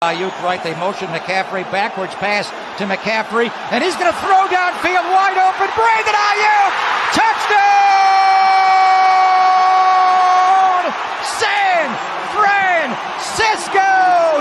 Ayuk right, they motion McCaffrey, backwards pass to McCaffrey, and he's going to throw downfield wide open. Brandon Ayuk, touchdown! San Francisco!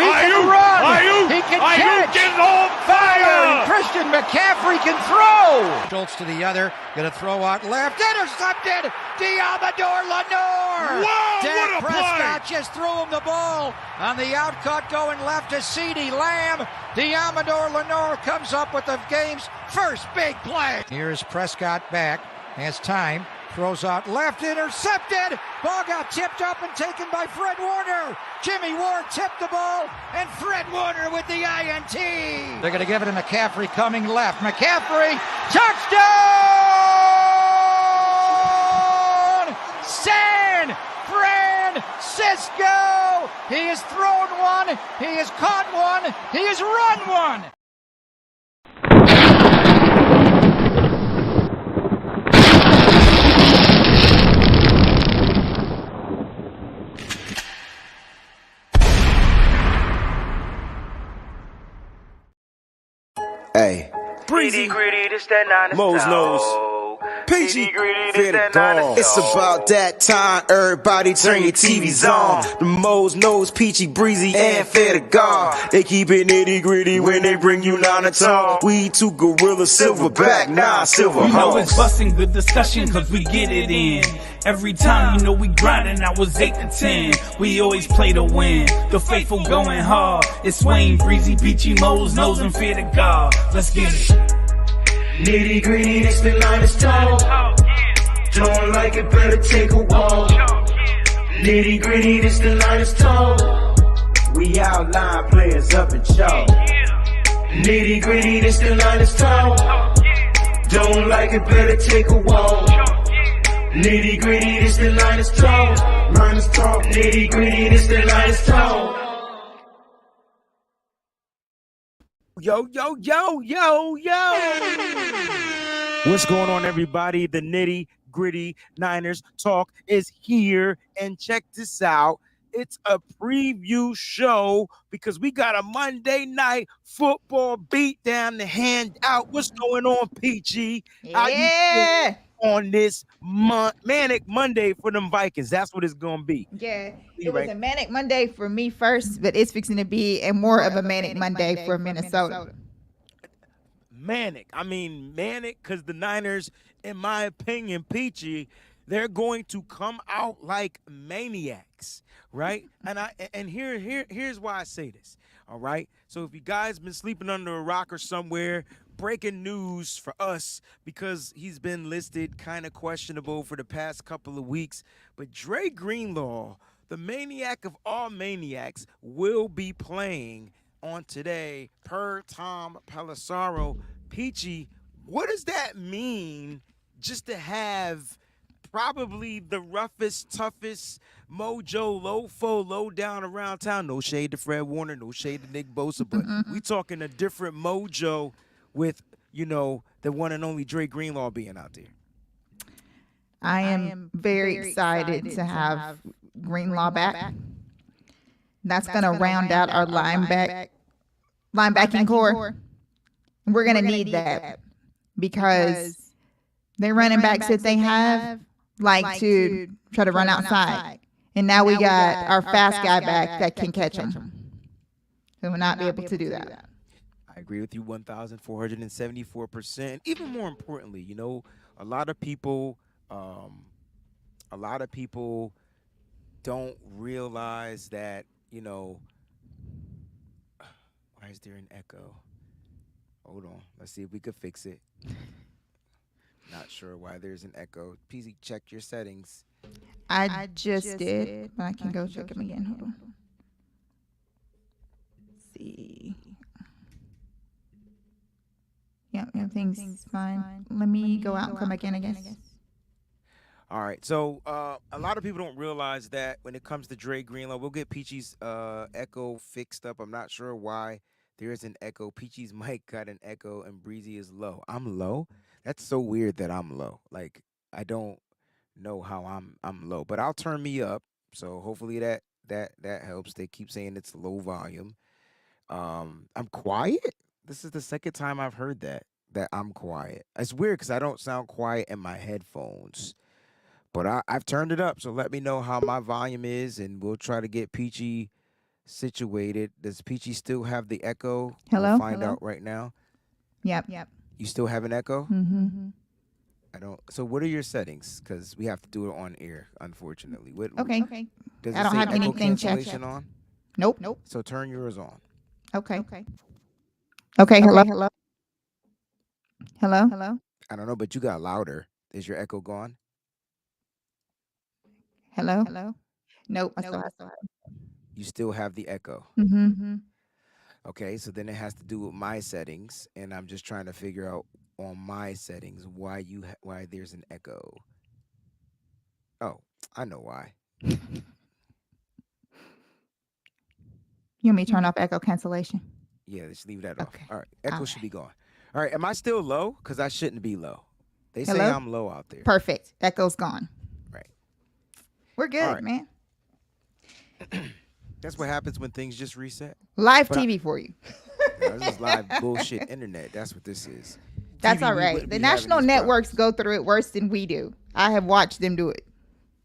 He can run, he can catch, is on fire! Christian McCaffrey can throw! Schultz to the other, going to throw out left, intercepted! Diamador Lenore! Whoa, Dak what a Prescott play! just threw him the ball on the outcut going left to CeeDee Lamb. Diamador Lenore comes up with the game's first big play. Here's Prescott back, has time, throws out left, intercepted. Ball got tipped up and taken by Fred Warner. Jimmy Ward tipped the ball, and Fred Warner with the INT. They're going to give it to McCaffrey coming left. McCaffrey, touchdown! San Francisco! He has thrown one, he has caught one, he has run one. Hey, Breezy, gritty, this that 9 Mo's nose. PG, it's about that time, everybody turn your TVs on. The Mo's nose, Peachy, Breezy, and fair to God. They keep it nitty gritty when they bring you 9 to talk. We two gorilla, silverback, 9 silver You know it's hawks. busting the discussion cause we get it in. Every time you know we grinding, I was 8 to 10. We always play to win. The faithful going hard. It's Wayne, Breezy, Peachy, Mo's nose, and fear to God. Let's get it. Nitty gritty, this the line is tall. Don't like it, better take a walk. Nitty gritty, this the line is tall. We outline players up in chalk. Nitty gritty, this the line is tall. Don't like it, better take a walk. Nitty gritty, this the line is tall. Line is tall. Nitty gritty, this the line is tall. Yo. What's going on, everybody? The nitty gritty Niners talk is here, and check this out. It's a preview show because we got a Monday night football beat down to hand out. What's going on, Peachy? How you feeling on this manic Monday for them Vikings? That's what it's gonna be. Yeah, it was a manic Monday for me first, but it's fixing to be more of a manic Monday for Minnesota. Manic. I mean, manic because the Niners, in my opinion, Peachy, they're going to come out like maniacs, right? And here's why I say this. All right. So if you guys been sleeping under a rock or somewhere, breaking news for us because he's been listed kind of questionable for the past couple of weeks. But Dre Greenlaw, the maniac of all maniacs, will be playing on today per Tom Pelissero. Peachy, what does that mean just to have probably the roughest, toughest mojo, low-fo, low-down around town? No shade to Fred Warner, no shade to Nick Bosa, but we talking a different mojo with, you know, the one and only Dre Greenlaw being out there. I am very excited to have Greenlaw back. That's going to round out our linebacking core. We're going to need that because the running backs that they have like to try to run outside. And now we got our fast guy back that can catch them. So we'll not be able to do that. I agree with you 1,474%. Even more importantly, you know, a lot of people don't realize that, you know, why is there an echo? Hold on. Let's see if we could fix it. Not sure why there's an echo. PZ, check your settings. I just did, but I can go check them again. Hold on. Let's see. Yeah, everything's fine. Let me go out and come back in, I guess. All right, so a lot of people don't realize that when it comes to Dre Greenlaw, we'll get Peachy's echo fixed up. I'm not sure why there is an echo. Peachy's mic got an echo, and Breezy is low. I'm low? That's so weird that I'm low. Like, I don't know how I'm low, but I'll turn me up. So hopefully that helps. They keep saying it's low volume. I'm quiet. This is the second time I've heard that I'm quiet. It's weird because I don't sound quiet in my headphones, but I've turned it up. So let me know how my volume is, and we'll try to get Peachy situated. Does Peachy still have the echo? Hello? We'll find out right now. Yep. You still have an echo? Mm-hmm. I don't. So what are your settings? Because we have to do it on air, unfortunately. Okay. Does I it don't say have echo anything checked. cancellation on? Nope. So turn yours on. Okay. Hello. Hello. I don't know, but you got louder. Is your echo gone? Hello. Nope. I still have. You still have the echo. Mm-hmm. Okay, so then it has to do with my settings, and I'm just trying to figure out on my settings why why there's an echo. Oh, I know why. You want me to turn off echo cancellation? Yeah, just leave that off. Okay. All right, echo All should be gone. All right, am I still low? Because I shouldn't be low. They say Hello? I'm low out there. Perfect. Echo's gone. Right. We're good, All right. man. That's what happens when things just reset. Live But TV for you. No, this is live bullshit internet. That's what this is. That's TV, all we right. wouldn't The be having national these networks problems. go through it worse than we do. I have watched them do it.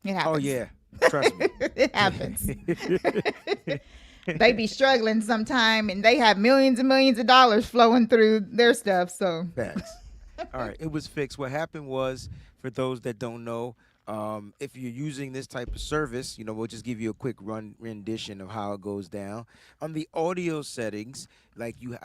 It happens. Oh yeah, trust me. It happens. They be struggling sometime, and they have millions and millions of dollars flowing through their stuff. So Facts. All right, it was fixed. What happened was, for those that don't know, if you're using this type of service, we'll just give you a quick rendition of how it goes down. On the audio settings, like you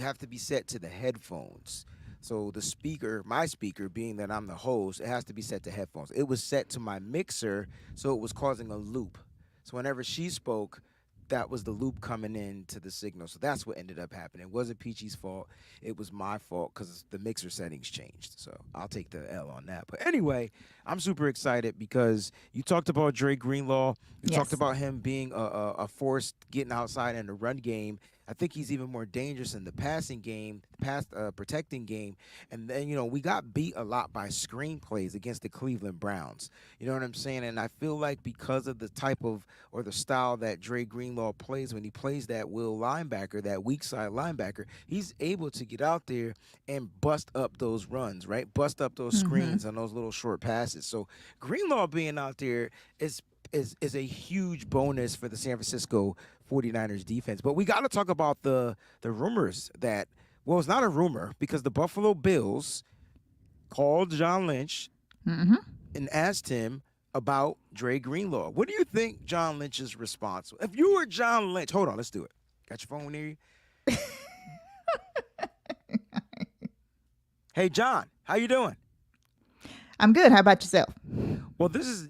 have to be set to the headphones. So the speaker, my speaker, being that I'm the host, it has to be set to headphones. It was set to my mixer, so it was causing a loop. So whenever she spoke, that was the loop coming into the signal. So that's what ended up happening. It wasn't Peachy's fault. It was my fault because the mixer settings changed. So I'll take the L on that. But anyway, I'm super excited because you talked about Dre Greenlaw. You Yes. talked about him being a force getting outside in the run game. I think he's even more dangerous in the passing game, protecting game. And then, we got beat a lot by screenplays against the Cleveland Browns. You know what I'm saying? And I feel like because of the type of or the style that Dre Greenlaw plays when he plays that will linebacker, that weak side linebacker, he's able to get out there and bust up those runs, right? Bust up those screens on those little short passes. So Greenlaw being out there is a huge bonus for the San Francisco 49ers defense. But we got to talk about the rumors that, well, it's not a rumor because the Buffalo Bills called John Lynch and asked him about Dre Greenlaw. What do you think John Lynch's response was? If you were John Lynch, hold on, let's do it. Got your phone near you? Hey, John, how you doing? I'm good. How about yourself? Well, this is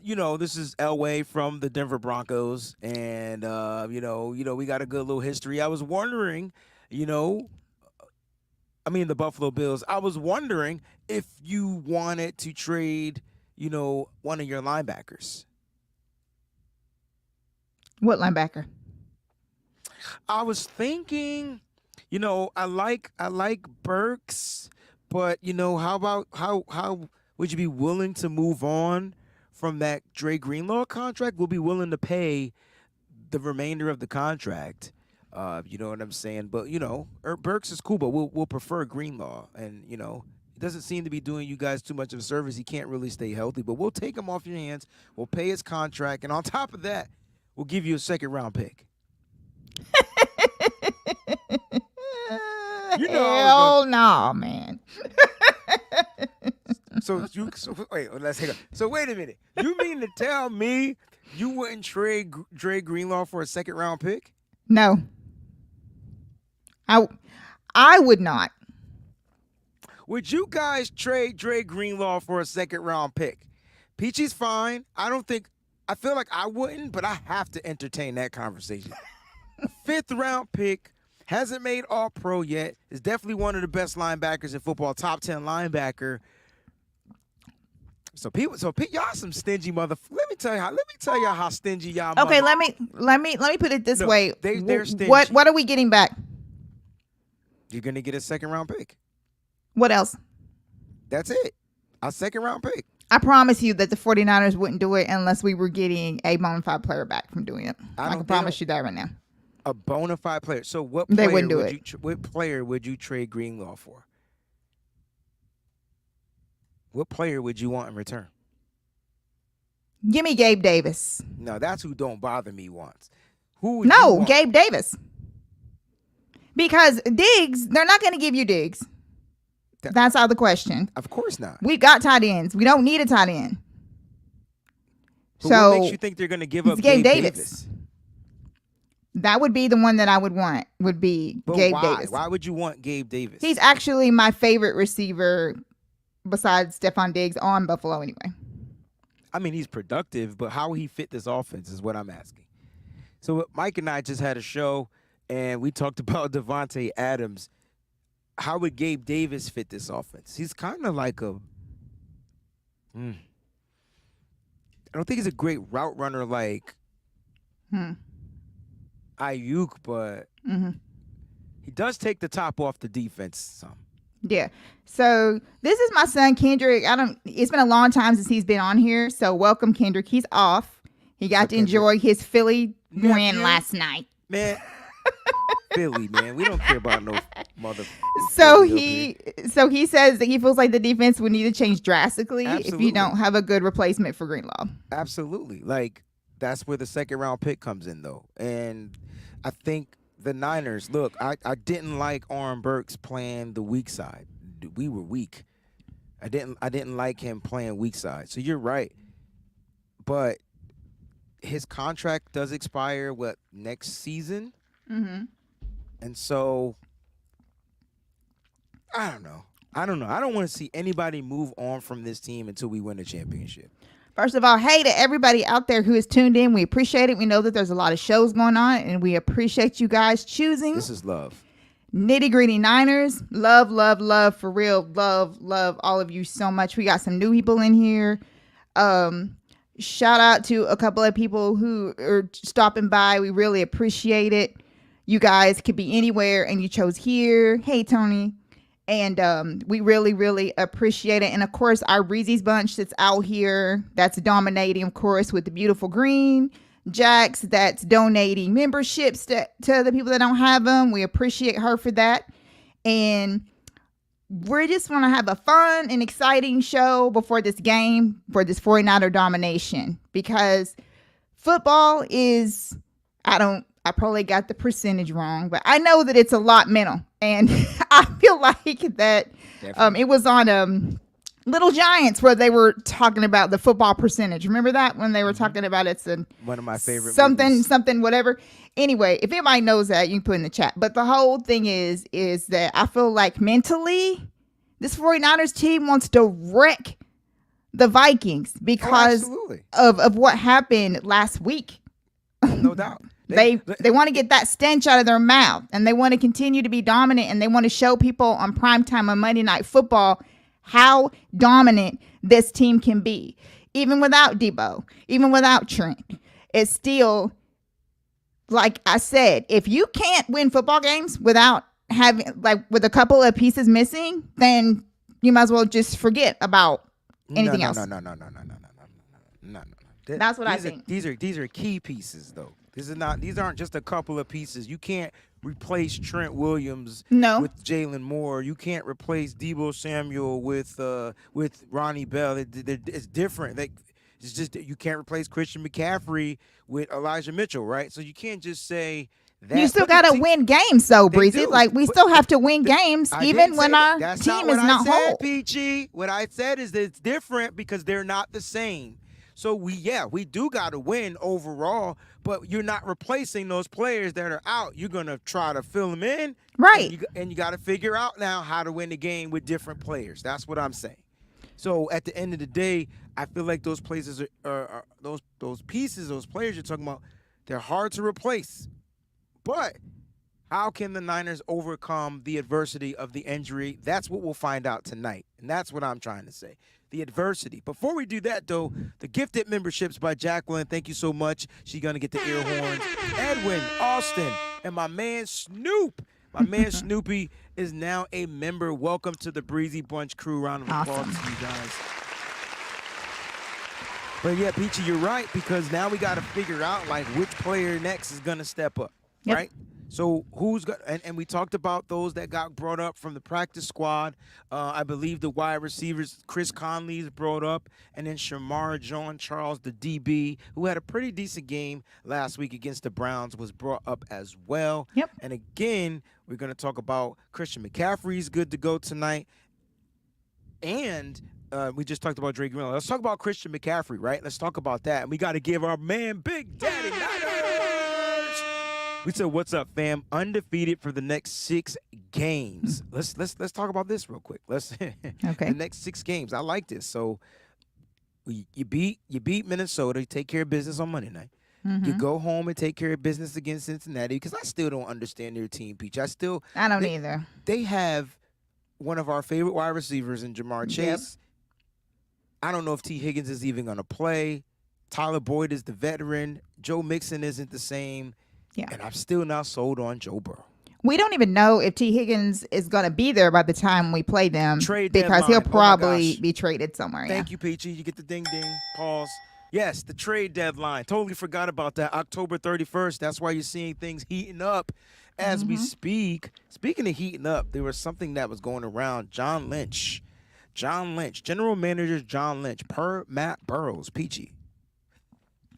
Elway from the Denver Broncos, and we got a good little history. I was wondering, the Buffalo Bills. I was wondering if you wanted to trade, one of your linebackers. What linebacker? I was thinking, I like Burks, but how would you be willing to move on from that Dre Greenlaw contract? We'll be willing to pay the remainder of the contract. You know what I'm saying? But Burks is cool, but we'll prefer Greenlaw, and it doesn't seem to be doing you guys too much of a service. He can't really stay healthy, but we'll take him off your hands. We'll pay his contract, and on top of that, we'll give you a second-round pick. Hell no, man. So wait, let's hang on. So wait a minute. You mean to tell me you wouldn't trade Dre Greenlaw for a second-round pick? No. I would not. Would you guys trade Dre Greenlaw for a second-round pick? Peachy's fine. I feel like I wouldn't, but I have to entertain that conversation. A fifth-round pick, hasn't made All-Pro yet, is definitely one of the best linebackers in football, top 10 linebacker. So y'all some stingy motherfuckers. Let me tell y'all how stingy y'all. Okay, let me put it this way. They're stingy. What are we getting back? You're gonna get a second-round pick. What else? That's it. A second-round pick. I promise you that the 49ers wouldn't do it unless we were getting a bona fide player back from doing it. I can promise you that right now. A bona fide player. So what They player wouldn't do would it. what player would you trade Greenlaw for? What player would you want in return? Give me Gabe Davis. No, that's who don't bother me wants. Who would you No, want? Gabe Davis. Because Diggs, they're not going to give you Diggs. That's out of the question. Of course not. We got tight ends. We don't need a tight end. But So what makes you think they're going to give up it's Gabe Gabe Davis. That would be the one that I would want, would be But Gabe why? Davis. Why would you want Gabe Davis? He's actually my favorite receiver besides Stephon Diggs on Buffalo anyway. I mean, he's productive, but how will he fit this offense is what I'm asking. So Mike and I just had a show, and we talked about Devontae Adams. How would Gabe Davis fit this offense? He's kind of like a I don't think he's a great route runner like Ayuk, but he does take the top off the defense some. Yeah. So this is my son Kendrick. It's been a long time since he's been on here. So welcome Kendrick. He's off. He got to enjoy his Philly win last night. Man, Philly, man. We don't care about no mother. So he says that he feels like the defense would need to change drastically if you don't have a good replacement for Greenlaw. Absolutely. Like, that's where the second round pick comes in, though. And I think the Niners, look, I didn't like Aaron Burks playing the weak side. We were weak. I didn't like him playing weak side. So you're right. But his contract does expire, next season? Mm-hmm. And so, I don't know. I don't want to see anybody move on from this team until we win a championship. First of all, hey to everybody out there who is tuned in. We appreciate it. We know that there's a lot of shows going on, and we appreciate you guys choosing. This is love. Nitty Gritty Niners. Love, love, love, for real. Love, love all of you so much. We got some new people in here. Shout out to a couple of people who are stopping by. We really appreciate it. You guys could be anywhere, and you chose here. Hey, Tony. And we really, really appreciate it. And, of course, our Breezy's bunch that's out here, that's dominating, of course, with the beautiful green. Jax, that's donating memberships to the people that don't have them. We appreciate her for that. And we just want to have a fun and exciting show before this game, for this 49er domination. Because football is, I probably got the percentage wrong, but I know that it's a lot mental. And I feel like that it was on Little Giants where they were talking about the football percentage. Remember that when they were talking about it's one of my favorite something, whatever. Anyway, if anybody knows that, you can put in the chat. But the whole thing is that I feel like mentally this 49ers team wants to wreck the Vikings because of what happened last week. No doubt. They want to get that stench out of their mouth, and they want to continue to be dominant, and they want to show people on primetime on Monday Night Football how dominant this team can be. Even without Debo, even without Trent. It's still, like I said, if you can't win football games without having, like, with a couple of pieces missing, then you might as well just forget about anything else. No. That's what I think. These are key pieces, though. These aren't just a couple of pieces. You can't replace Trent Williams with Jalen Moore. You can't replace Debo Samuel with Ronnie Bell. It's different. It's just you can't replace Christian McCaffrey with Elijah Mitchell, right? So you can't just say that. You still got to win games, though, Breezy. Like, we still have to win games even when our team is not whole. Peachy. What I said is that it's different because they're not the same. So we do got to win overall, but you're not replacing those players that are out. You're going to try to fill them in. Right. And you got to figure out now how to win the game with different players. That's what I'm saying. So at the end of the day, I feel like those places are those pieces, those players you're talking about, they're hard to replace. But how can the Niners overcome the adversity of the injury? That's what we'll find out tonight. And that's what I'm trying to say. The adversity. Before we do that, though, the gifted memberships by Jacqueline. Thank you so much. She's going to get the ear horns. Edwin, Austin, and my man Snoop. My man Snoopy is now a member. Welcome to the Breezy Bunch crew. Round of applause to you guys. But yeah, Peachy, you're right, because now we got to figure out, like, which player next is going to step up. Yep. right? So who's got? And we talked about those that got brought up from the practice squad. I believe the wide receivers, Chris Conley is brought up, and then Shamar John Charles, the DB, who had a pretty decent game last week against the Browns, was brought up as well. Yep. And again, we're going to talk about Christian McCaffrey's good to go tonight, and we just talked about Drake Greenlaw. Let's talk about Christian McCaffrey, right? Let's talk about that. And we got to give our man Big Daddy Niners. We said, "What's up, fam? Undefeated for the next 6 games." Let's talk about this real quick. Okay. The next 6 games. I like this. So you beat Minnesota. You take care of business on Monday night. You go home and take care of business against Cincinnati, because I still don't understand their team, Peach. I don't either. They have one of our favorite wide receivers in Jamar Chase. Yep. I don't know if T. Higgins is even going to play. Tyler Boyd is the veteran. Joe Mixon isn't the same. Yeah. And I'm still not sold on Joe Burrow. We don't even know if T. Higgins is going to be there by the time we play them. Trade because deadline. he'll Oh my probably gosh. be traded somewhere. Thank you, Peachy. You get the ding ding. Pause. Yes, the trade deadline. Totally forgot about that. October 31st. That's why you're seeing things heating up as we speak. Speaking of heating up, there was something that was going around. John Lynch, General Manager John Lynch, per Matt Burrows, Peachy,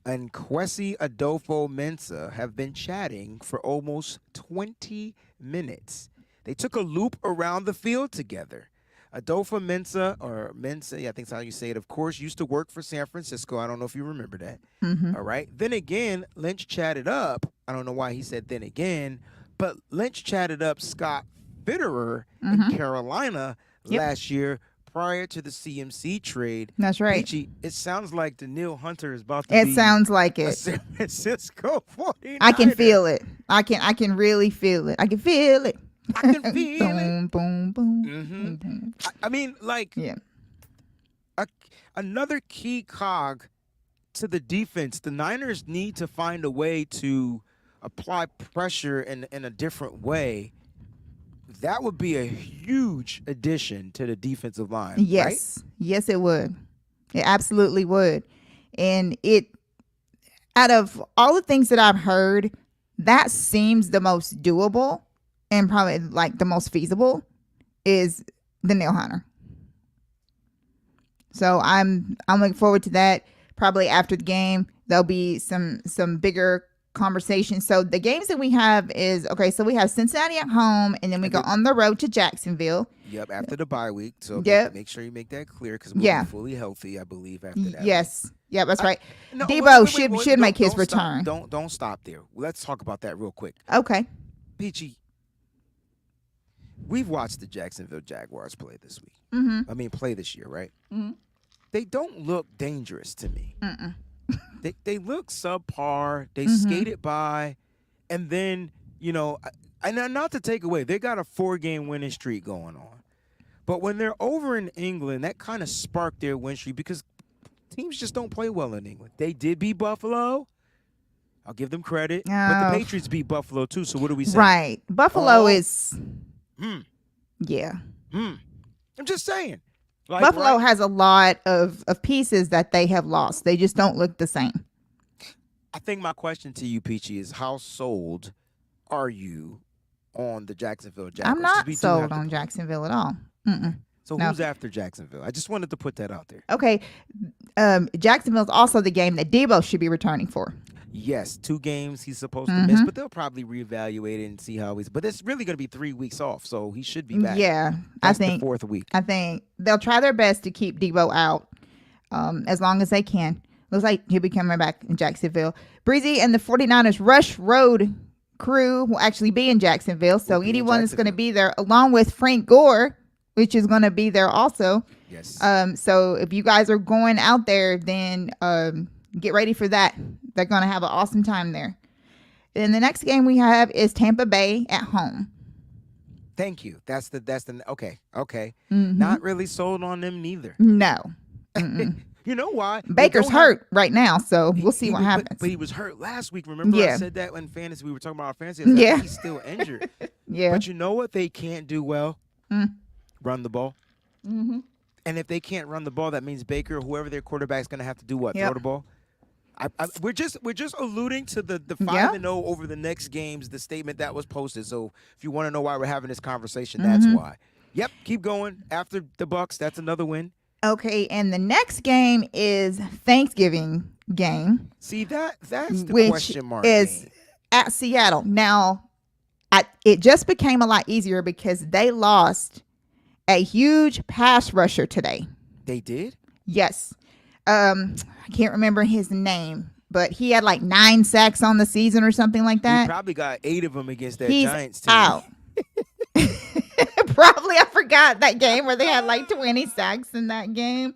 and Kwesi Adolfo-Mensah have been chatting for almost 20 minutes. They took a loop around the field together. Adolfo-Mensah, or Mensah, I think that's how you say it, of course, used to work for San Francisco. I don't know if you remember that. All right. Then again, Lynch chatted up. I don't know why he said then again, but Lynch chatted up Scott Fitterer in Carolina last year, prior to the CMC trade. That's right. Peachy, it sounds like Daniil Hunter is about to be It sounds like a it. San Francisco 49er. I can feel it. I can really feel it. I can feel it. I can feel boom, it. boom, boom, boom, boom. I mean, like, Yeah. another key cog to the defense. The Niners need to find a way to apply pressure in a different way. That would be a huge addition to the defensive line. Yes. Right? Yes, it would. It absolutely would. And out of all the things that I've heard, that seems the most doable and probably like the most feasible is the Daniil Hunter. So I'm looking forward to that. Probably after the game, there'll be some bigger conversation. So the games that we have is, okay, so we have Cincinnati at home, and then we go on the road to Jacksonville. Yep, after the bye week. So make sure you make that clear, because we'll be fully healthy, I believe, after that. Yes. Yeah, that's right. No, Debo wait, should make his don't stop. return. Don't stop there. Let's talk about that real quick. Okay. Peachy, we've watched the Jacksonville Jaguars play this week. I mean, play this year, right? They don't look dangerous to me. They look subpar. They skated by, and then, and not to take away, they got a 4-game winning streak going on. But when they're over in England, that kind of sparked their win streak, because teams just don't play well in England. They did beat Buffalo. I'll give them credit. But the Patriots beat Buffalo too, so what do we say? Right. Buffalo is, yeah. I'm just saying. Like, Buffalo has a lot of pieces that they have lost. They just don't look the same. I think my question to you, Peachy, is how sold are you on the Jacksonville Jaguars? I'm not sold on Jacksonville at all. So who's after Jacksonville? I just wanted to put that out there. Okay. Jacksonville's also the game that Debo should be returning for. Yes, 2 games he's supposed to miss, but they'll probably reevaluate it and see how he's. But it's really going to be 3 weeks off, so he should be back. Yeah, That's I think the 4th week. I think they'll try their best to keep Debo out as long as they can. Looks like he'll be coming back in Jacksonville. Breezy and the 49ers Rush Road crew will actually be in Jacksonville, so anyone that's going to be there, along with Frank Gore, which is going to be there also. Yes. So if you guys are going out there, then get ready for that. They're going to have an awesome time there. And the next game we have is Tampa Bay at home. Thank you. That's the okay. Not really sold on them neither. No. You know why? Baker's hurt right now, so we'll see what happens. But he was hurt last week. Remember I said that when fantasy, we were talking about our fantasy. Yeah. He's still injured. Yeah. But you know what they can't do well? Run the ball. And if they can't run the ball, that means Baker or whoever their quarterback is going to have to do what? Yep. Throw the ball? We're just alluding to the 5-0 over the next games, the statement that was posted. So if you want to know why we're having this conversation, that's why. Yep, keep going. After the Bucks, that's another win. Okay, and the next game is Thanksgiving game. See, that's the which question mark is game. At Seattle. Now, it just became a lot easier because they lost a huge pass rusher today. They did? Yes. I can't remember his name, but he had like 9 sacks on the season or something like that. He probably got 8 of them against that He's Giants team. out. Probably, I forgot that game where they had like 20 sacks in that game.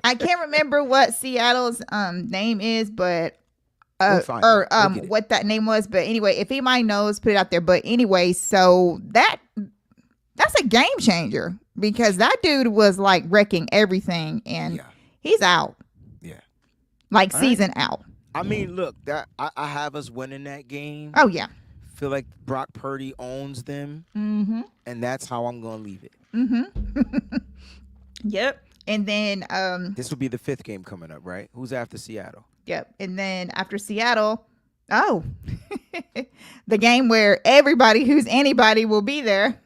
I can't remember what Seattle's name is, but what that name was. But anyway, if anybody knows, put it out there. But anyway, so that's a game changer because that dude was like wrecking everything, and he's out. Yeah, like season out. I mean, look, that I have us winning that game. Oh yeah. Feel like Brock Purdy owns them, and that's how I'm gonna leave it. Yep. And then this will be the 5th game coming up, right? Who's after Seattle? Yep. And then after Seattle, the game where everybody who's anybody will be there.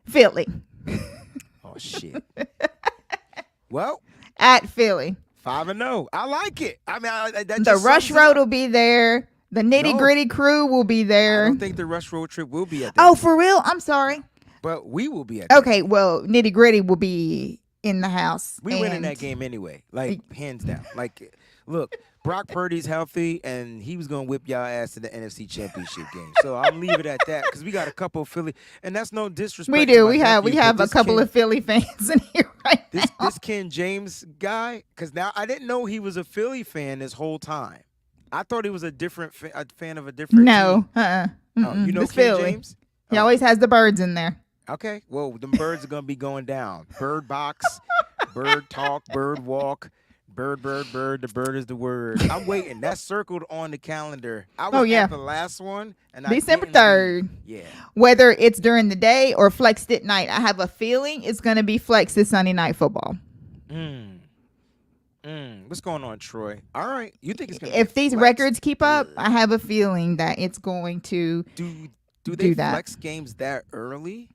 Philly. Oh shit. Well, at Philly. 5-0. I like it. I mean, the Rush Road will be there. The Nitty Gritty crew will be there. I don't think the Rush Road trip will be at that. Oh, for real? I'm sorry. But we will be at that. Okay, well, Nitty Gritty will be in the house. We win in that game anyway. Like, hands down. Like, look, Brock Purdy's healthy, and he was going to whip y'all ass in the NFC Championship game. So I'll leave it at that because we got a couple of Philly, and that's no disrespect. We do. We have a couple of Philly fans in here right now. This Ken James guy, because now I didn't know he was a Philly fan this whole time. I thought he was a fan of a different team. Oh, you know it's Ken Philly. James? He always has the birds in there. Okay, well, them birds are going to be going down. Bird box, bird talk, bird walk, bird. The bird is the word. I'm waiting. That's circled on the calendar. I was at the last one. And December 3rd. Yeah. Whether it's during the day or flexed at night, I have a feeling it's going to be flexed this Sunday Night Football. What's going on, Troy? All right. You think it's going to If these records keep up, I have a feeling that it's going to do they flex games that early?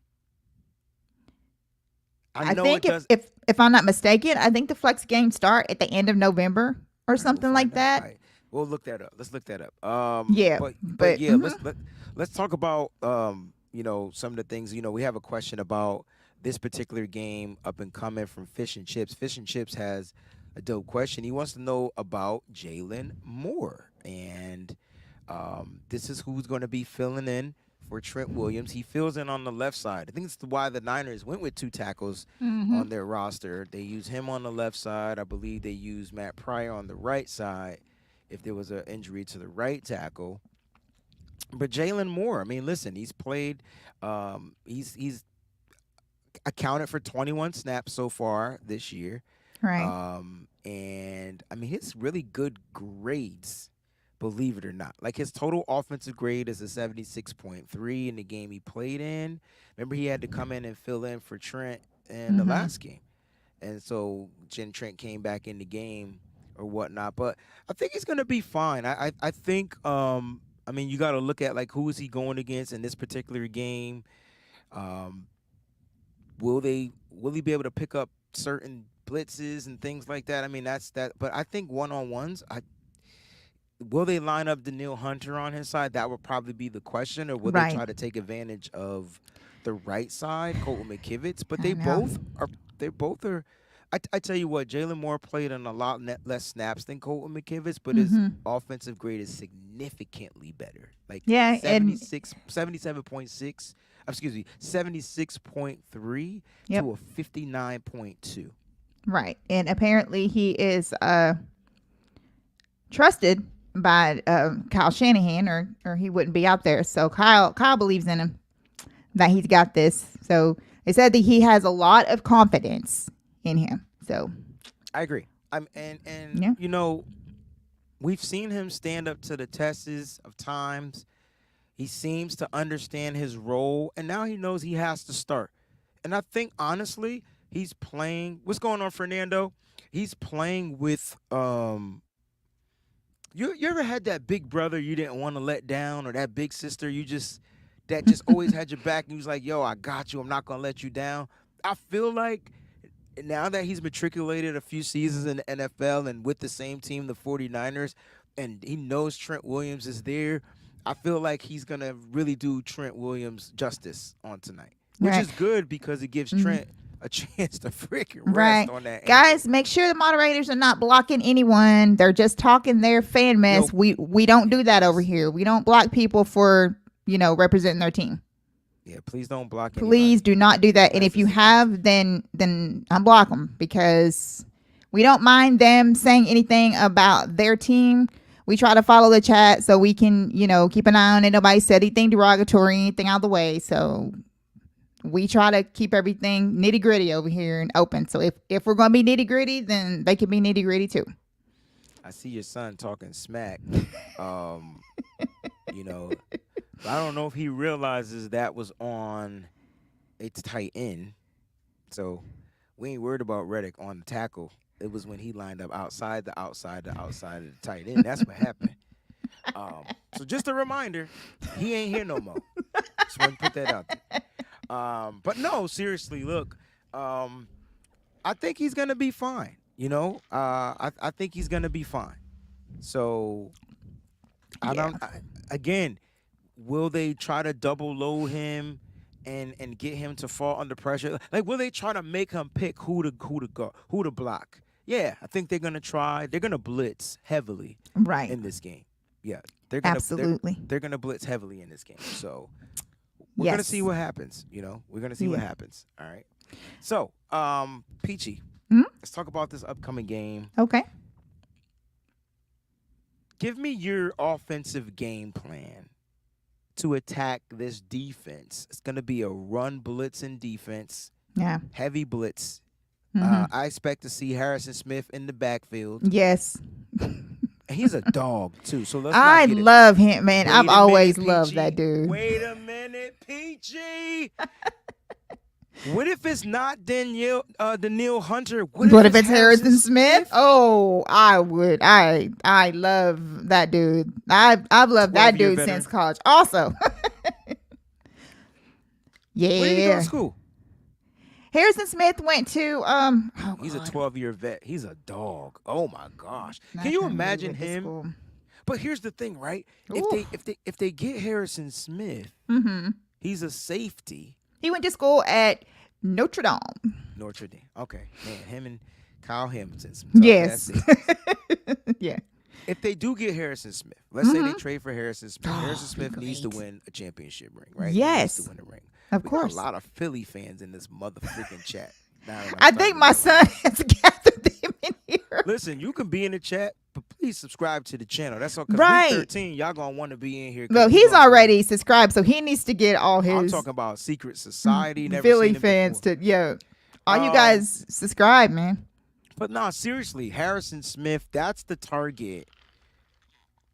I think if I'm not mistaken, I think the flex games start at the end of November or something like that. Right. We'll look that up. Let's look that up. But yeah, let's talk about some of the things. We have a question about this particular game up and coming from Fish and Chips. Fish and Chips has a dope question. He wants to know about Jalen Moore, and this is who's going to be filling in for Trent Williams. He fills in on the left side. I think it's why the Niners went with 2 tackles on their roster. They use him on the left side. I believe they use Matt Pryor on the right side if there was an injury to the right tackle. But Jalen Moore, I mean, listen, he's played. He's accounted for 21 snaps so far this year. Right. And, I mean, his really good grades, believe it or not. Like, his total offensive grade is a 76.3 in the game he played in. Remember, he had to come in and fill in for Trent in the last game. And so Trent came back in the game or whatnot. But I think he's going to be fine. I think, I mean, you got to look at, like, who is he going against in this particular game? Will he be able to pick up certain blitzes and things like that? I mean, that's that. But I think one-on-ones, will they line up Daniil Hunter on his side? That would probably be the question. Or will they try to take advantage of the right side, Colton McKivitz? But they both are. I tell you what, Jalen Moore played on a lot less snaps than Colton McKivitz, but his offensive grade is significantly better. Like 77.6. Excuse me, 76.3 to a 59.2. Right, and apparently he is trusted by Kyle Shanahan, or he wouldn't be out there. So Kyle believes in him, that he's got this. So they said that he has a lot of confidence in him. So I agree. We've seen him stand up to the tests of times. He seems to understand his role, and now he knows he has to start. And I think, honestly, he's playing. What's going on, Fernando? He's playing with You ever had that big brother you didn't want to let down, or that big sister that just always had your back, and you was like, yo, I got you. I'm not going to let you down. I feel like now that he's matriculated a few seasons in the NFL and with the same team, the 49ers, and he knows Trent Williams is there, I feel like he's going to really do Trent Williams justice on tonight, which is good because it gives Trent a chance to freaking rest on that. Guys, make sure the moderators are not blocking anyone. They're just talking their fan mess. Nope. We don't do that over here. We don't block people for, representing their team. Yeah, please don't block anybody. Please do not do that. And if you have, then unblock them, because we don't mind them saying anything about their team. We try to follow the chat so we can, keep an eye on it. Nobody said anything derogatory, anything out of the way. So we try to keep everything nitty gritty over here and open. So if we're going to be nitty gritty, then they can be nitty gritty too. I see your son talking smack. I don't know if he realizes that was on a tight end. So we ain't worried about Reddick on the tackle. It was when he lined up outside the tight end. That's what happened. So just a reminder, he ain't here no more. Just want to put that out there. But no, seriously, look, I think he's going to be fine. I think he's going to be fine. So, again, will they try to double load him and get him to fall under pressure? Like, will they try to make him pick who to block? Yeah, I think they're going to try. They're going to blitz heavily in this game. Yeah, they're going to they're going to blitz heavily in this game. So, we're going to see what happens, We're going to see what happens. All right. So, Peachy, let's talk about this upcoming game. Okay. Give me your offensive game plan to attack this defense. It's going to be a run blitzing defense. Yeah. Heavy blitz. I expect to see Harrison Smith in the backfield. Yes. He's a dog, too. So let's I love him, man. I've always loved that dude. Wait a minute, Peachy. What if it's not Danielle Hunter? What if it's Harrison Smith? Oh, I would. I love that dude. I've loved that dude since college. Also. Yeah. Where did he go to school? Harrison Smith went to he's a 12-year vet. He's a dog. Oh my gosh. Can you imagine him? But here's the thing, right? If they get Harrison Smith, he's a safety. He went to school at Notre Dame. Okay. Man, him and Kyle Hamilton. Yes. Yeah. If they do get Harrison Smith, let's say they trade for Harrison Smith. Harrison Smith needs to win a championship ring, right? Yes. He needs to win a ring. Of we course. Got a lot of Philly fans in this motherfucking chat. I think my son has gathered them in here. Listen, you can be in the chat, but please subscribe to the channel. That's all. Because week 13, y'all gonna want to be in here. Well, he's already subscribed, so he needs to get all his. I'm talking about Secret Society. Philly fans all you guys subscribe, man. But no, seriously, Harrison Smith, that's the target.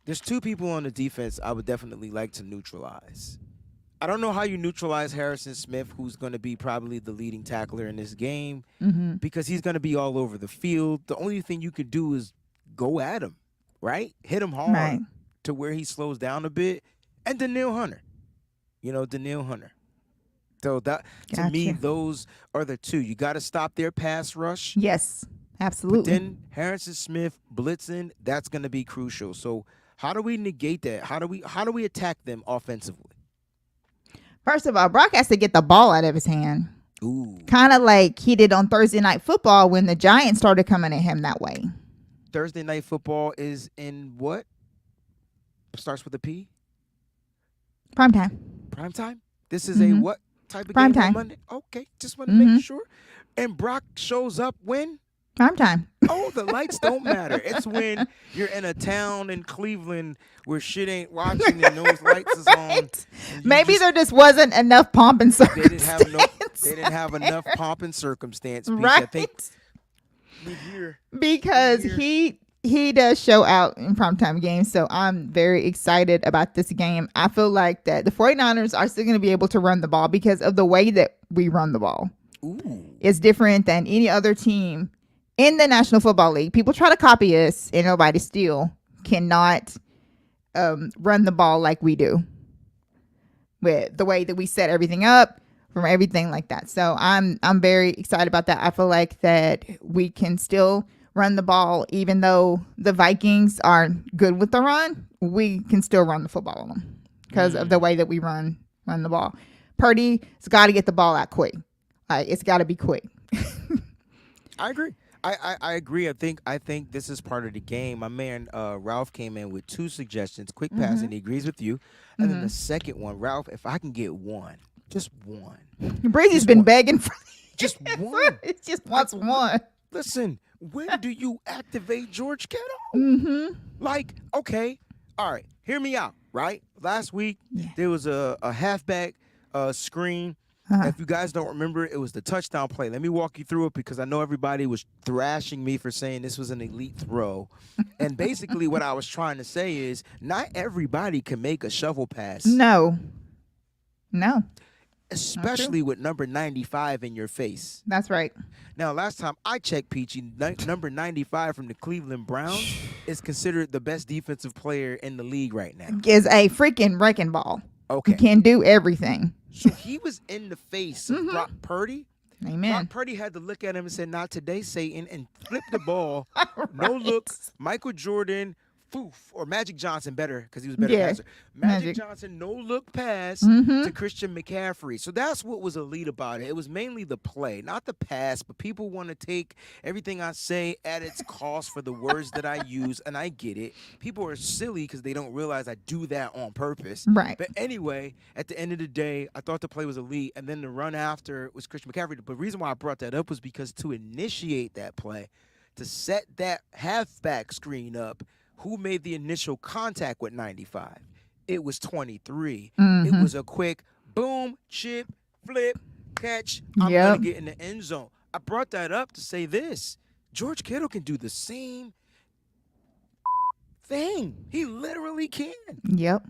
There's two people on the defense I would definitely like to neutralize. I don't know how you neutralize Harrison Smith, who's going to be probably the leading tackler in this game, because he's going to be all over the field. The only thing you could do is go at him, right? Hit him hard to where he slows down a bit. And Danielle Hunter. Danielle Hunter. So that to me, those are the two. You got to stop their pass rush. Yes, absolutely. But then Harrison Smith blitzing, that's going to be crucial. So how do we negate that? How do we attack them offensively? First of all, Brock has to get the ball out of his hand. Ooh. Kind of like he did on Thursday Night Football when the Giants started coming at him that way. Thursday Night Football is in what? Starts with a P? Primetime. Primetime? This is a what type of Prime game time. on Monday? Okay, just want to make sure. And Brock shows up when? Primetime. Oh, the lights don't matter. It's when you're in a town in Cleveland where shit ain't watching and those lights is on. Maybe there just wasn't enough pomp and circumstance. They didn't have enough pomp and circumstance. Right. I think because he does show out in primetime games, so I'm very excited about this game. I feel like that the 49ers are still going to be able to run the ball because of the way that we run the ball. Ooh. It's different than any other team in the National Football League. People try to copy us and nobody steal cannot run the ball like we do with the way that we set everything up from everything like that. So I'm very excited about that. I feel like that we can still run the ball, even though the Vikings are good with the run. We can still run the football on them because of the way that we run the ball. Purdy's got to get the ball out quick. Like, it's got to be quick. I agree. I agree. I think this is part of the game. My man Ralph came in with 2 suggestions, quick pass, and he agrees with you. And then the second one, Ralph, if I can get one, just one. Breezy's been begging for just one. It just wants one. Listen, when do you activate George Kittle? Like, okay, all right, hear me out, right? Last week, there was a halfback screen. If you guys don't remember, it was the touchdown play. Let me walk you through it because I know everybody was thrashing me for saying this was an elite throw. And basically what I was trying to say is not everybody can make a shovel pass. No. Especially with number 95 in your face. That's right. Now, last time I checked, Peachy, number 95 from the Cleveland Browns is considered the best defensive player in the league right now. Is a freaking wrecking ball. Okay. He can do everything. So he was in the face of Brock Purdy. Amen. Brock Purdy had to look at him and say, "Not today, Satan," and flip the ball. No look. Michael Jordan, or Magic Johnson, better because he was a better passer. Magic Johnson, no look pass to Christian McCaffrey. So that's what was elite about it. It was mainly the play, not the pass, but people want to take everything I say at its cost for the words that I use, and I get it. People are silly because they don't realize I do that on purpose. Right. But anyway, at the end of the day, I thought the play was elite, and then the run after was Christian McCaffrey. But the reason why I brought that up was because to initiate that play, to set that halfback screen up, who made the initial contact with 95? It was 23. It was a quick boom, chip, flip, catch. I'm going to get in the end zone. I brought that up to say this. George Kittle can do the same thing. He literally can. Yep.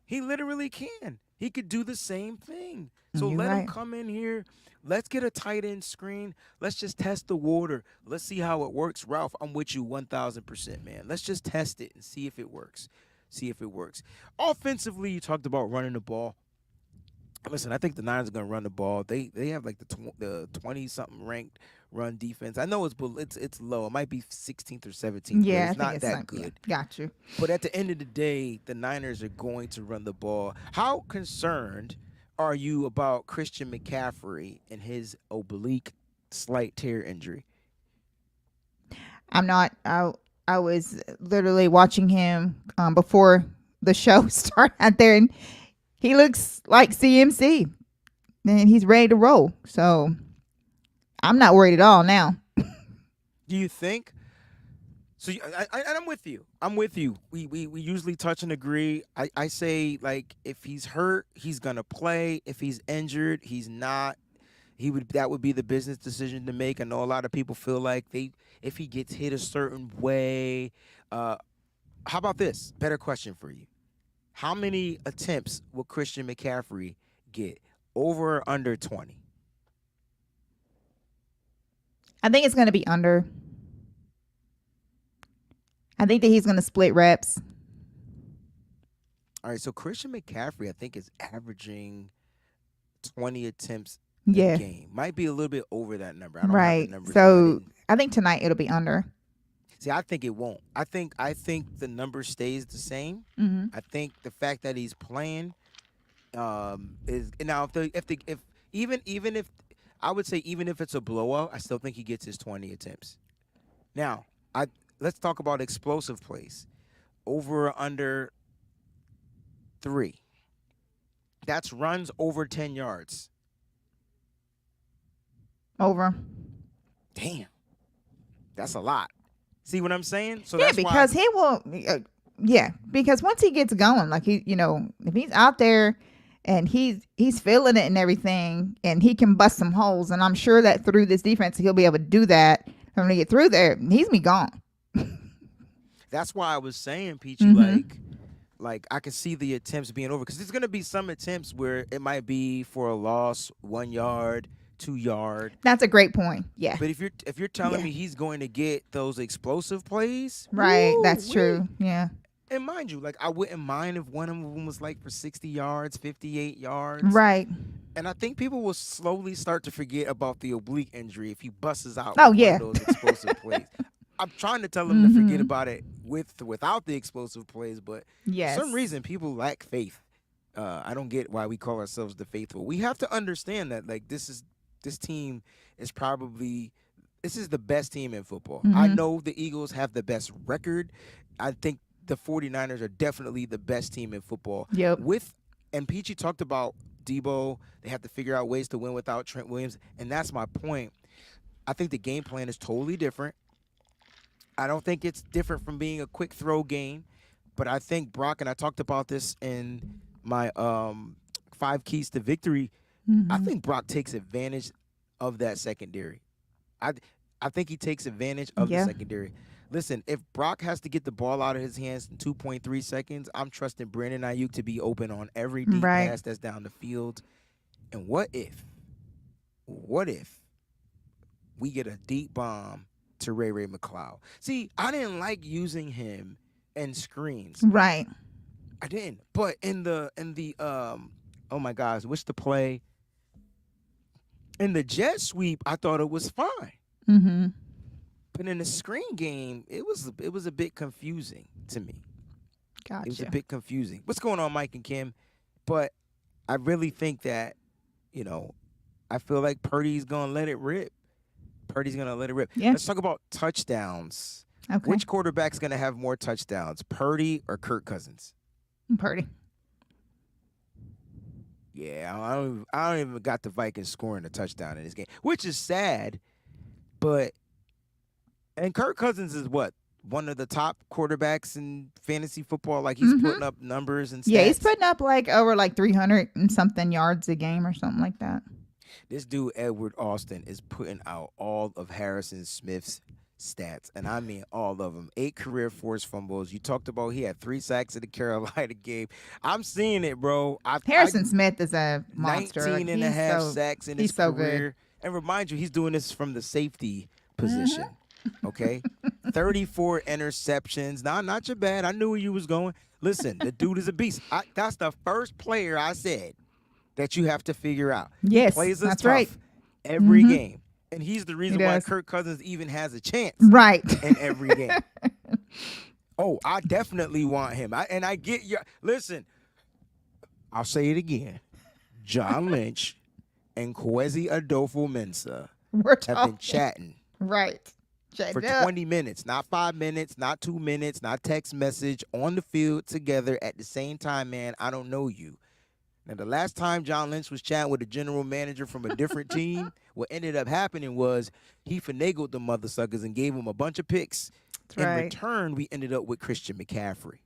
He literally can. He could do the same thing. So You're let right. him come in here. Let's get a tight end screen. Let's just test the water. Let's see how it works. Ralph, I'm with you 1,000%, man. Let's just test it and see if it works. Offensively, you talked about running the ball. Listen, I think the Niners are going to run the ball. They have like the 20-something ranked run defense. I know it's low. It might be 16th or 17th. Yeah, but it's I not think that good. Yeah, got you. But at the end of the day, the Niners are going to run the ball. How concerned are you about Christian McCaffrey and his oblique slight tear injury? I'm not. I was literally watching him before the show started out there, and he looks like CMC, and he's ready to roll. So I'm not worried at all now. Do you think? So I'm with you. I'm with you. We usually touch and agree. I say, like, if he's hurt, he's gonna play. If he's injured, he's not. That would be the business decision to make. I know a lot of people feel like if he gets hit a certain way. How about this? Better question for you. How many attempts will Christian McCaffrey get? Over or under 20? I think it's going to be under. I think that he's going to split reps. All right, so Christian McCaffrey, I think, is averaging 20 attempts Yeah. a game. Might be a little bit over that number. I don't have Right. the numbers. So I think tonight it'll be under. See, I think it won't. I think the number stays the same. Mm-hmm. I think the fact that he's playing is now if I would say even if it's a blowout, I still think he gets his 20 attempts. Now, let's talk about explosive plays. Over or under 3. That's runs over 10 yards. Over. Damn. That's a lot. See what I'm saying? So Yeah, that's because why he will. Because once he gets going, like if he's out there and he's feeling it and everything, and he can bust some holes, and I'm sure that through this defense he'll be able to do that. When he get through there, he's be gone. that's why I was saying, Peachy, like I can see the attempts being over because there's gonna be some attempts where it might be for a loss, 1 yard, 32-yard. That's a great point. Yeah. But if you're telling me he's going to get those explosive plays, Right. That's true. Yeah. And mind you, like I wouldn't mind if one of them was like for 60 yards, 58 yards. Right. And I think people will slowly start to forget about the oblique injury if he busts out Oh, with yeah. one of those explosive plays. I'm trying to tell them to forget about it without the explosive plays, but Yes. for some reason people lack faith. I don't get why we call ourselves the faithful. We have to understand that like this team is probably this is the best team in football. I know the Eagles have the best record. I think the 49ers are definitely the best team in football. Yep. And Peachy talked about Debo. They have to figure out ways to win without Trent Williams, and that's my point. I think the game plan is totally different. I don't think it's different from being a quick throw game, but I think Brock, and I talked about this in my 5 keys to victory, I think Brock takes advantage of that secondary. I think he takes advantage of the secondary. Listen, if Brock has to get the ball out of his hands in 2.3 seconds, I'm trusting Brandon Ayuk to be open on every deep pass that's down the field. And what if we get a deep bomb to Ray McCloud? See, I didn't like using him in screens. Right. I didn't. But in the oh my gosh, what's the play? In the jet sweep, I thought it was fine. Mm-hmm. But in the screen game, it was a bit confusing to me. Gotcha. It was a bit confusing. What's going on, Mike and Kim? But I really think that, I feel like Purdy's going to let it rip. Yeah. Let's talk about touchdowns. Okay. Which quarterback's going to have more touchdowns, Purdy or Kirk Cousins? Purdy. Yeah, I don't even got the Vikings scoring a touchdown in this game, which is sad. And Kirk Cousins is what? One of the top quarterbacks in fantasy football. Like he's putting up numbers and stats. Yeah, he's putting up over 300 and something yards a game or something like that. This dude, Edward Austin, is putting out all of Harrison Smith's stats. And I mean all of them. 8 career forced fumbles. You talked about he had 3 sacks in the Carolina game. I'm seeing it, bro. Harrison Smith is a monster. 19 and a half sacks in his so career. Good. And remind you, he's doing this from the safety position. Okay? 34 interceptions. Nah, not your bad. I knew where you was going. Listen, the dude is a beast. That's the first player I said that you have to figure out. Yes, he plays us that's tough right. every game. And he's the reason why does. Kirk Cousins even has a chance Right. in every game. Oh, I definitely want him. I get your listen. I'll say it again. John Lynch and Kwesi Adolfo-Mensah have been chatting Right. for 20 minutes, not 5 minutes, not 2 minutes, not text message, on the field together at the same time, man. I don't know you. Now, the last time John Lynch was chatting with a general manager from a different team, what ended up happening was he finagled the mother suckers and gave them a bunch of picks. In return, we ended up with Christian McCaffrey.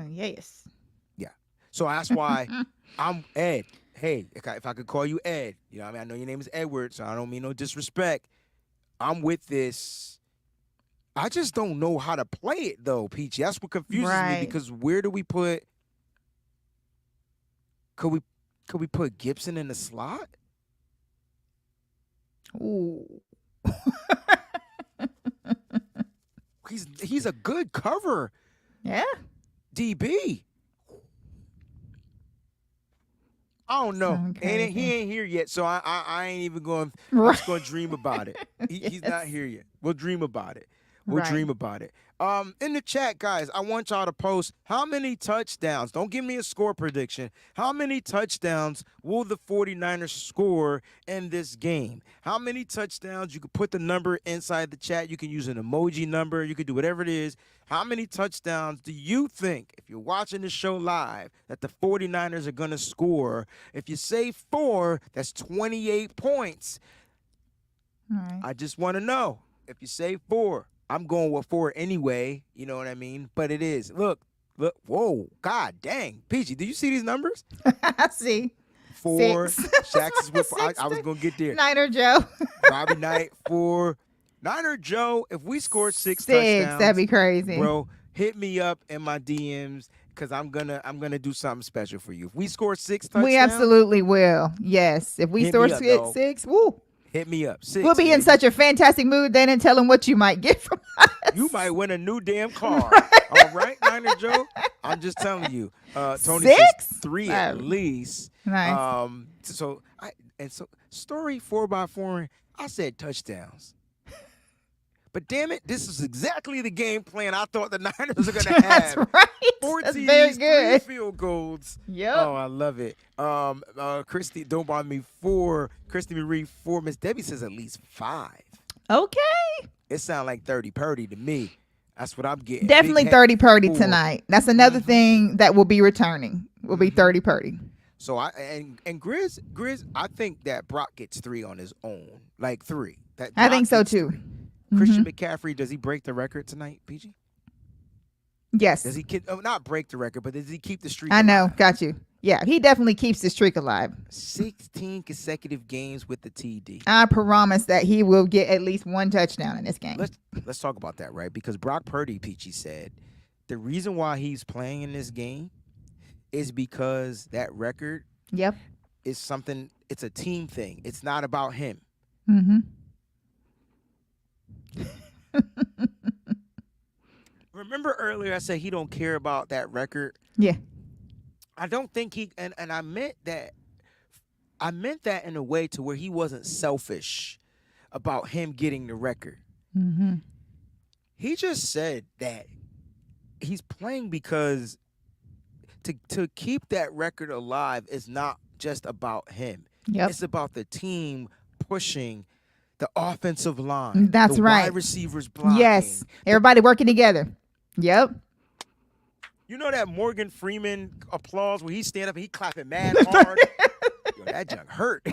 Yes. Yeah. So that's why I'm Ed. Hey, if I could call you Ed, I know your name is Edward, so I don't mean no disrespect. I'm with this. I just don't know how to play it, though, Peachy. That's what confuses me, because where do we put – could we put Gibson in the slot? Ooh. He's a good cover. Yeah. DB. I don't know. He ain't here yet, so I ain't even going – I'm just going to dream about it. He's not here yet. We'll dream about it. We'll dream about it. In the chat, guys, I want y'all to post how many touchdowns. Don't give me a score prediction. How many touchdowns will the 49ers score in this game? How many touchdowns? You can put the number inside the chat. You can use an emoji number. You can do whatever it is. How many touchdowns do you think, if you're watching the show live, that the 49ers are going to score? If you say 4, that's 28 points. All right. I just want to know. If you say 4, I'm going with 4 anyway. You know what I mean? But it is. Look. Whoa. God dang. Peachy, do you see these numbers? I see. 4. 6. Shaq is with 4. I was going to get there. Niner Joe. Robbie Knight, 4. Niner Joe, if we score 6 touchdowns, that'd be crazy. Bro, hit me up in my DMs, because I'm gonna do something special for you. If we score 6 touchdowns, we absolutely will. Yes. If we score 6, woo. Hit me up. 6. We'll be in such a fantastic mood then and tell him what you might get from us. You might win a new damn car. Right. All right, Niner Joe. I'm just telling you. Tony 6? says 3 at least. Nice. So story 4x4. I said touchdowns. But damn it, this is exactly the game plan I thought the Niners are going to have. That's right. 4 That's TDs, very good. 3 field goals. Yep. Oh, I love it. Christy, don't bother me 4. Christy Marie 4. Miss Debbie says at least 5. Okay. It sounds like 30 Purdy to me. That's what I'm getting. Definitely Big 30 Purdy 4. tonight. That's another thing that will be returning. Will be 30 Purdy. So and Grizz, I think that Brock gets 3 on his own. Like 3. I think so too. Christian McCaffrey, does he break the record tonight, PG? Yes. Does he not break the record, but does he keep the streak I know. alive? Got you. Yeah, he definitely keeps the streak alive. 16 consecutive games with the TD. I promise that he will get at least 1 touchdown in this game. Let's talk about that, right? Because Brock Purdy, Peachy said, the reason why he's playing in this game is because that record is something, it's a team thing. It's not about him. Mm-hmm. Remember earlier I said he don't care about that record? Yeah. I don't think he and I meant that in a way to where he wasn't selfish about him getting the record. Mm-hmm. He just said that he's playing because to keep that record alive is not just about him. Yep. It's about the team pushing the offensive line. That's the right. Wide receivers blocking. Yes. Everybody working together. Yep. You know that Morgan Freeman applause where he stand up and he clapping mad hard? Yo, that junk hurt.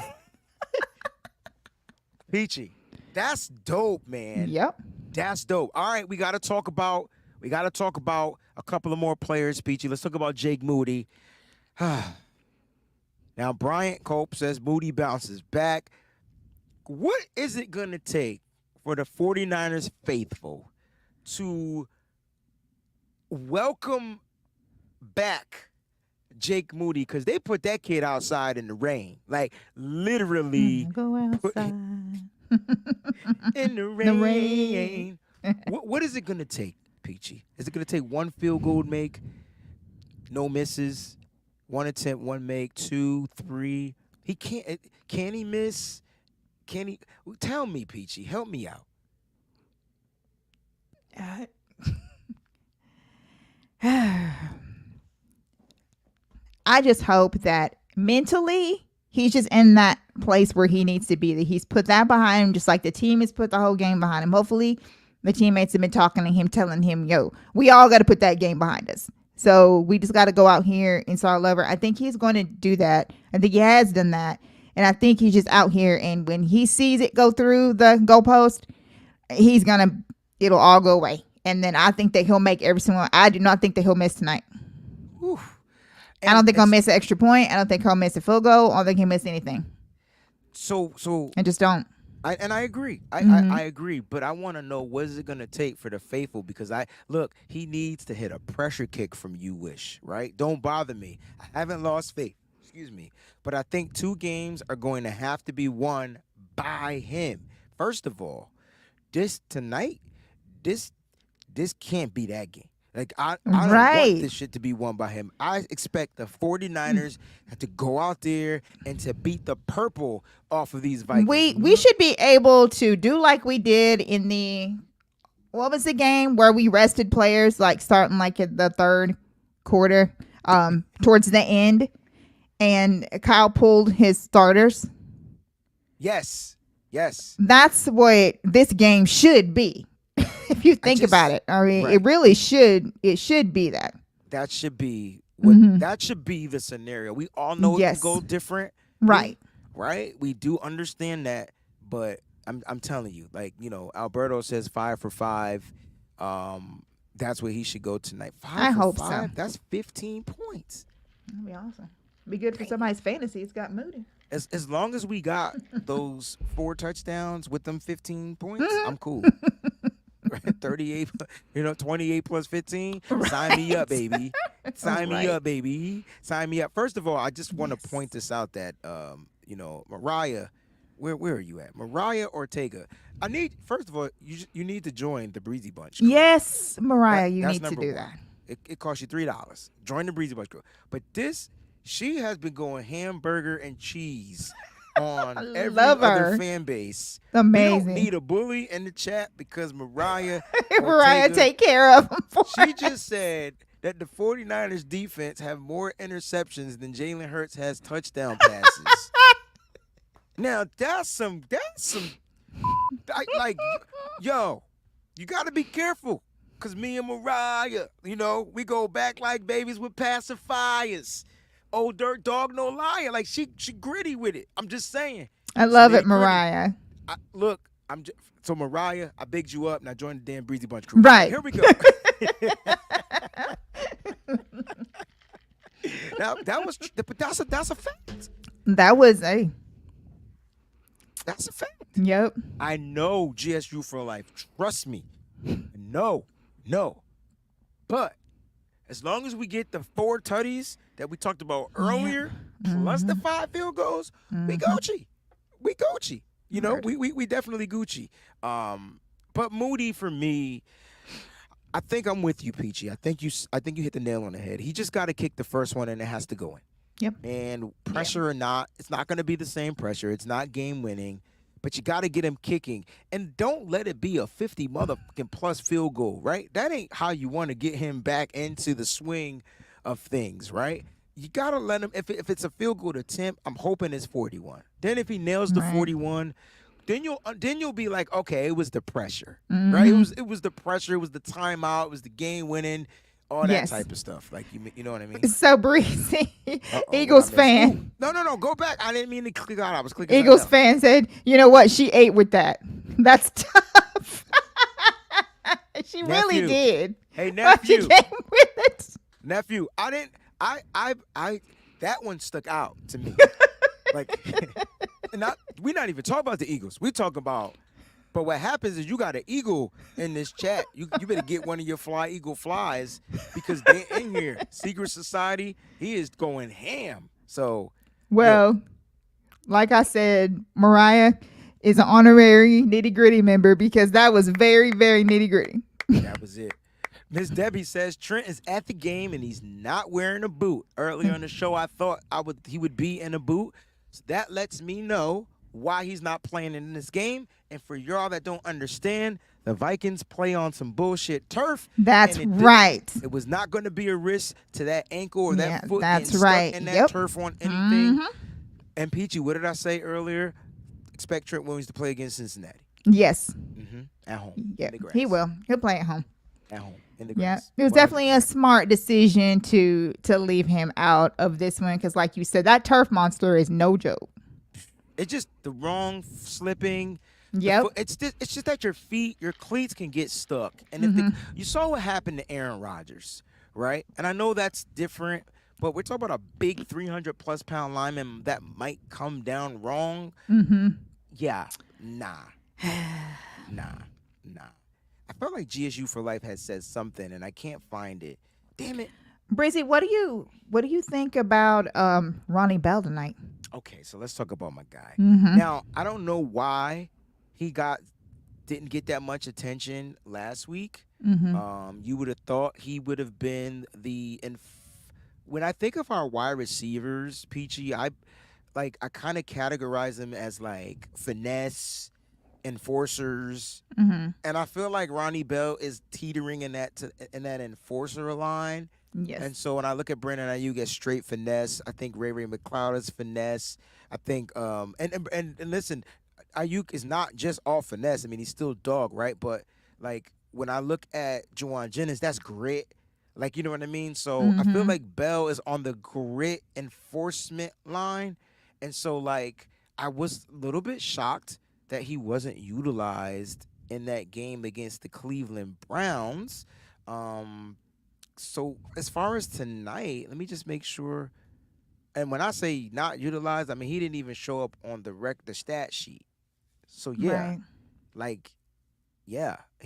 Peachy. That's dope, man. Yep. That's dope. All right, we gotta talk about a couple of more players, Peachy. Let's talk about Jake Moody. Now, Bryant Cope says Moody bounces back. What is it going to take for the 49ers faithful to welcome back Jake Moody? Because they put that kid outside in the rain. Like, literally. Go outside. In the rain. What is it going to take, Peachy? Is it going to take 1 field goal make, no misses, 1 attempt, 1 make, 2, 3? He can't. Can he miss? Can he? Tell me, Peachy. Help me out. I just hope that mentally he's just in that place where he needs to be. That he's put that behind him, just like the team has put the whole game behind him. Hopefully, the teammates have been talking to him, telling him, "Yo, we all got to put that game behind us." So we just got to go out here and start over. I think he's going to do that. I think he has done that. And I think he's just out here. And when he sees it go through the goalpost, it'll all go away. And then I think that he'll make every single. I do not think that he'll miss tonight. I don't think he'll miss an extra point. I don't think he'll miss a field goal. I don't think he'll miss anything. So I just don't. I agree. I agree. But I want to know, what is it going to take for the faithful? Because he needs to hit a pressure kick from You Wish, right? Don't bother me. I haven't lost faith. Excuse me. But I think 2 games are going to have to be won by him. First of all, this can't be that game. Like, I don't want this shit to be won by him. I expect the 49ers to go out there and to beat the purple off of these Vikings. We should be able to do like we did in what was the game where we rested players, like starting like at the 3rd quarter, towards the end, and Kyle pulled his starters. Yes. That's what this game should be. If you think about it, I mean, It really should. It should be that. That should be that should be the scenario. We all know it can go different, right? Right. We do understand that, but I'm telling you, like, Alberto says 5 for 5. That's where he should go tonight. 5 for 5. So. That's 15 points. That'd be awesome. Be good for somebody's fantasy. It's got Moody. As long as we got those 4 touchdowns with them 15 points, I'm cool. 38, 28 plus 15. Right. Sign me up, baby. Sign me up, baby. Sign me up. First of all, I just want to point this out that, Mariah Where are you at? Mariah Ortega. First of all, you need to join the Breezy Bunch. Yes, Mariah, you that's need to number do one. that. It costs you $3. Join the Breezy Bunch crew. But she has been going hamburger and cheese on every love other her. fan base. Amazing. We don't need a bully in the chat because Mariah Mariah Ortega, take care of him for she us. just said that the 49ers defense have more interceptions than Jalen Hurts has touchdown passes. Now that's some yo, you got to be careful because me and Mariah, we go back like babies with pacifiers. Old dirt dog, no liar. Like she gritty with it. I'm just saying. I love it, Nitty-gritty. Mariah. So Mariah, I bigged you up. Now join the damn Breezy Bunch crew. Right. Here we go. Now but that's a fact. That was a. That's a fact. Yep. I know GSU for life. Trust me. No. But as long as we get the 4 tutties that we talked about earlier, plus the 5 field goals, we Gucci. We Gucci. We definitely Gucci. But Moody for me, I think I'm with you, Peachy. I think you hit the nail on the head. He just got to kick the first one and it has to go in. Yep. And pressure or not, it's not going to be the same pressure. It's not game winning, but you got to get him kicking. And don't let it be a 50 motherfucking plus field goal, right? That ain't how you want to get him back into the swing of things, right? You got to let him, if it's a field goal attempt, I'm hoping it's 41. Then if he nails the 41, then you'll be like, okay, it was the pressure, right? It was the pressure, it was the timeout, it was the game winning. All that type of stuff. Like, you know what I mean? So Breezy, Eagles fan. Ooh, no. Go back. I didn't mean to click out. I was clicking Eagles fan said, you know what? She ate with that. That's tough. She really did. Hey, nephew. She came with it. Nephew, that one stuck out to me. Like, we're not even talking about the Eagles. We're talking about, but what happens is you got an eagle in this chat. You better get one of your fly eagle flies because they're in here. Secret Society, he is going ham. So, well, like I said, Mariah is an honorary nitty gritty member because that was very, very nitty gritty. That was it. Miss Debbie says Trent is at the game and he's not wearing a boot. Earlier in the show, I thought he would be in a boot. So that lets me know why he's not playing in this game. And for y'all that don't understand, the Vikings play on some bullshit turf. That's right. It was not going to be a risk to that ankle or that foot that's getting right. stuck in that turf on anything. And Peachy, what did I say earlier? Expect Trent Williams to play against Cincinnati. Yes. At home. Yeah, In the grass. he will. He'll play at home. At home. In the grass. It was definitely a smart decision to leave him out of this one because, like you said, that turf monster is no joke. It's just the wrong slipping. Yep. It's just that your cleats can get stuck. And you saw what happened to Aaron Rodgers, right? And I know that's different, but we're talking about a big 300+ pound lineman that might come down wrong. Yeah, nah. I felt like GSU for Life had said something, and I can't find it. Damn it. Breezy, what do you think about Ronnie Bell tonight? Okay, so let's talk about my guy. Now, I don't know why he didn't get that much attention last week. You would have thought he would have been when I think of our wide receivers, Peachy, I kind of categorize them as like finesse enforcers, and I feel like Ronnie Bell is teetering in that enforcer line. Yes. And so when I look at Brandon Ayuk as straight finesse, I think Ray McCloud is finesse. I think and listen, Ayuk is not just all finesse. I mean, he's still dog, right? But like when I look at Juwan Jennings, that's grit. Like, you know what I mean? So I feel like Bell is on the grit enforcement line. And so like I was a little bit shocked that he wasn't utilized in that game against the Cleveland Browns. So as far as tonight, let me just make sure. And when I say not utilized, I mean he didn't even show up on the stat sheet. So he